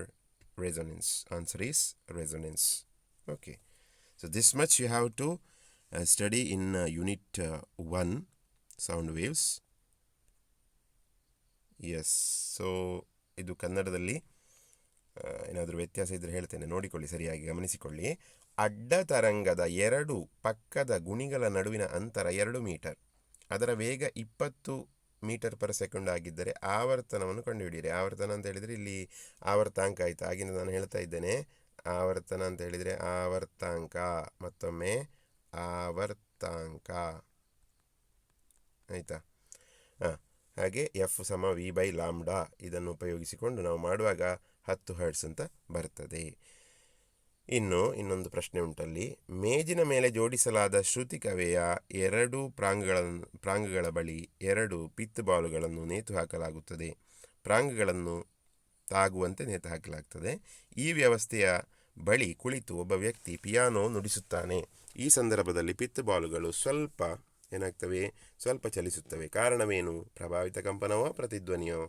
resonance? Answer is resonance. Okay. So this much you have to study in unit 1, sound waves. Yes. So ಇದು ಕನ್ನಡದಲ್ಲಿ ಏನಾದರೂ ವ್ಯತ್ಯಾಸ ಇದ್ದರೆ ಹೇಳ್ತೇನೆ, ನೋಡಿಕೊಳ್ಳಿ, ಸರಿಯಾಗಿ ಗಮನಿಸಿಕೊಳ್ಳಿ. ಅಡ್ಡ ತರಂಗದ 2 ಪಕ್ಕದ ಗುಣಿಗಳ ನಡುವಿನ ಅಂತರ 2 ಮೀಟರ್. ಅದರ ವೇಗ 20 ಮೀಟರ್ ಪರ್ ಸೆಕೆಂಡ್ ಆಗಿದ್ದರೆ ಆವರ್ತನವನ್ನು ಕಂಡುಹಿಡಿಯಿರಿ. ಆವರ್ತನ ಅಂತ ಹೇಳಿದರೆ ಇಲ್ಲಿ ಆವರ್ತಾಂಕ. ಆಯಿತಾ? ಆಗಿಂದ ನಾನು ಹೇಳ್ತಾ ಇದ್ದೇನೆ, ಆವರ್ತನ ಅಂತ ಹೇಳಿದರೆ ಆವರ್ತಾಂಕ. ಮತ್ತೊಮ್ಮೆ ಆವರ್ತಾಂಕ. ಆಯಿತಾ? ಹಾಗೆ ಎಫ್ ಸಮ ವಿ ಬೈ ಲಾಮ್ಡಾ ಇದನ್ನು ಉಪಯೋಗಿಸಿಕೊಂಡು ನಾವು ಮಾಡುವಾಗ 10 ಹರ್ಟ್ಸ್ ಅಂತ ಬರ್ತದೆ. ಇನ್ನೊಂದು ಪ್ರಶ್ನೆ ಉಂಟಲ್ಲಿ. ಮೇಜಿನ ಮೇಲೆ ಜೋಡಿಸಲಾದ ಶ್ರುತಿ ಕವೆಯ 2 ಪ್ರಾಂಗಗಳ ಬಳಿ 2 ಪಿತ್ ಬಾಲುಗಳನ್ನು ನೇತು ಹಾಕಲಾಗುತ್ತದೆ. ಪ್ರಾಂಗಗಳನ್ನು ತಾಗುವಂತೆ ನೇತು ಹಾಕಲಾಗ್ತದೆ. ಈ ವ್ಯವಸ್ಥೆಯ ಬಳಿ ಕುಳಿತು ಒಬ್ಬ ವ್ಯಕ್ತಿ ಪಿಯಾನೋ ನುಡಿಸುತ್ತಾನೆ. ಈ ಸಂದರ್ಭದಲ್ಲಿ ಪಿತ್ ಬಾಲುಗಳು ಸ್ವಲ್ಪ ಚಲಿಸುತ್ತವೆ. ಕಾರಣವೇನು? ಪ್ರಭಾವಿತ ಕಂಪನವೋ ಪ್ರತಿಧ್ವನಿಯೋ?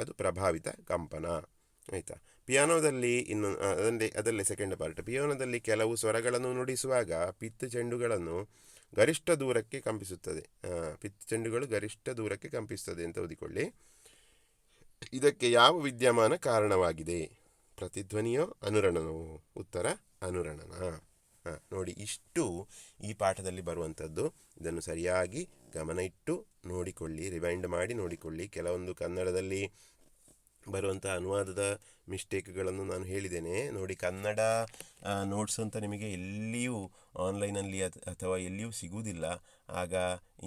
ಅದು ಪ್ರಭಾವಿತ ಕಂಪನ. ಆಯಿತಾ. ಪಿಯಾನೋದಲ್ಲಿ ಅದಲ್ಲೇ ಸೆಕೆಂಡ್ ಪಾರ್ಟ್. ಪಿಯಾನೋದಲ್ಲಿ ಕೆಲವು ಸ್ವರಗಳನ್ನು ನುಡಿಸುವಾಗ ಪಿತ್ ಚೆಂಡುಗಳನ್ನು ಗರಿಷ್ಠ ದೂರಕ್ಕೆ ಕಂಪಿಸುತ್ತದೆ. ಪಿತ್ ಚೆಂಡುಗಳು ಗರಿಷ್ಠ ದೂರಕ್ಕೆ ಕಂಪಿಸುತ್ತದೆ ಅಂತ ಓದಿಕೊಳ್ಳಿ. ಇದಕ್ಕೆ ಯಾವ ವಿದ್ಯಮಾನ ಕಾರಣವಾಗಿದೆ? ಪ್ರತಿಧ್ವನಿಯೋ ಅನುರಣನವೋ? ಉತ್ತರ ಅನುರಣನ. ನೋಡಿ, ಇಷ್ಟು ಈ ಪಾಠದಲ್ಲಿ ಬರುವಂಥದ್ದು. ಇದನ್ನು ಸರಿಯಾಗಿ ಗಮನ ಇಟ್ಟು ನೋಡಿಕೊಳ್ಳಿ, ರಿವೈಂಡ್ ಮಾಡಿ ನೋಡಿಕೊಳ್ಳಿ. ಕೆಲವೊಂದು ಕನ್ನಡದಲ್ಲಿ ಬರುವಂಥ ಅನುವಾದದ ಮಿಸ್ಟೇಕ್ಗಳನ್ನು ನಾನು ಹೇಳಿದ್ದೇನೆ. ನೋಡಿ, ಕನ್ನಡ ನೋಟ್ಸ್ ಅಂತ ನಿಮಗೆ ಎಲ್ಲಿಯೂ ಆನ್ಲೈನಲ್ಲಿ ಅಥವಾ ಎಲ್ಲಿಯೂ ಸಿಗುವುದಿಲ್ಲ. ಆಗ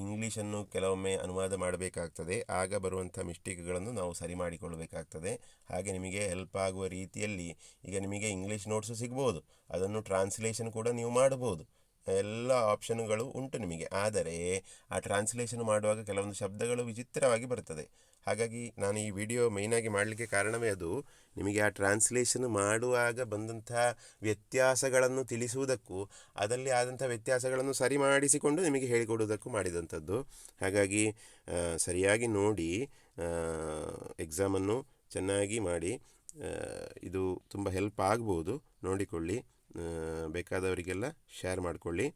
ಇಂಗ್ಲೀಷನ್ನು ಕೆಲವೊಮ್ಮೆ ಅನುವಾದ ಮಾಡಬೇಕಾಗ್ತದೆ. ಆಗ ಬರುವಂಥ ಮಿಸ್ಟೇಕ್ಗಳನ್ನು ನಾವು ಸರಿ ಮಾಡಿಕೊಳ್ಳಬೇಕಾಗ್ತದೆ. ಹಾಗೆ ನಿಮಗೆ ಹೆಲ್ಪ್ ಆಗುವ ರೀತಿಯಲ್ಲಿ ಈಗ ನಿಮಗೆ ಇಂಗ್ಲೀಷ್ ನೋಟ್ಸು ಸಿಗ್ಬೋದು, ಅದನ್ನು ಟ್ರಾನ್ಸ್ಲೇಷನ್ ಕೂಡ ನೀವು ಮಾಡ್ಬೋದು. ಎಲ್ಲ ಆಪ್ಷನ್ಗಳು ಉಂಟು ನಿಮಗೆ. ಆದರೆ ಆ ಟ್ರಾನ್ಸ್ಲೇಷನ್ ಮಾಡುವಾಗ ಕೆಲವೊಂದು ಶಬ್ದಗಳು ವಿಚಿತ್ರವಾಗಿ ಬರ್ತದೆ. ಹಾಗಾಗಿ ನಾನು ಈ ವಿಡಿಯೋ ಮೇಯ್ನಾಗಿ ಮಾಡಲಿಕ್ಕೆ ಕಾರಣವೇ ಅದು. ನಿಮಗೆ ಆ ಟ್ರಾನ್ಸ್ಲೇಷನ್ ಮಾಡುವಾಗ ಬಂದಂಥ ವ್ಯತ್ಯಾಸಗಳನ್ನು ತಿಳಿಸುವುದಕ್ಕೂ ಅದರಲ್ಲಿ ಆದಂಥ ವ್ಯತ್ಯಾಸಗಳನ್ನು ಸರಿ ಮಾಡಿಸಿಕೊಂಡು ನಿಮಗೆ ಹೇಳಿಕೊಡುವುದಕ್ಕೂ ಮಾಡಿದಂಥದ್ದು. ಹಾಗಾಗಿ ಸರಿಯಾಗಿ ನೋಡಿ, ಎಕ್ಸಾಮನ್ನು ಚೆನ್ನಾಗಿ ಮಾಡಿ. ಇದು ತುಂಬ ಹೆಲ್ಪ್ ಆಗ್ಬೋದು. ನೋಡಿಕೊಳ್ಳಿ, ಬೇಕಾದವರಿಗೆಲ್ಲ ಶೇರ್ ಮಾಡಿಕೊಳ್ಳಿ.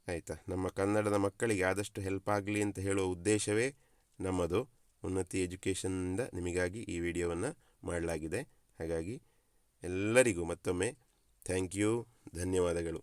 ಆಯಿತಾ. ನಮ್ಮ ಕನ್ನಡದ ಮಕ್ಕಳಿಗೆ ಆದಷ್ಟು ಹೆಲ್ಪ್ ಆಗಲಿ ಅಂತ ಹೇಳುವ ಉದ್ದೇಶವೇ ನಮ್ಮದು. ಉನ್ನತಿ ಎಜುಕೇಷನ್ನಿಂದ ನಿಮಗಾಗಿ ಈ ವಿಡಿಯೋವನ್ನು ಮಾಡಲಾಗಿದೆ. ಹಾಗಾಗಿ ಎಲ್ಲರಿಗೂ ಮತ್ತೊಮ್ಮೆ ಥ್ಯಾಂಕ್ ಯು, ಧನ್ಯವಾದಗಳು.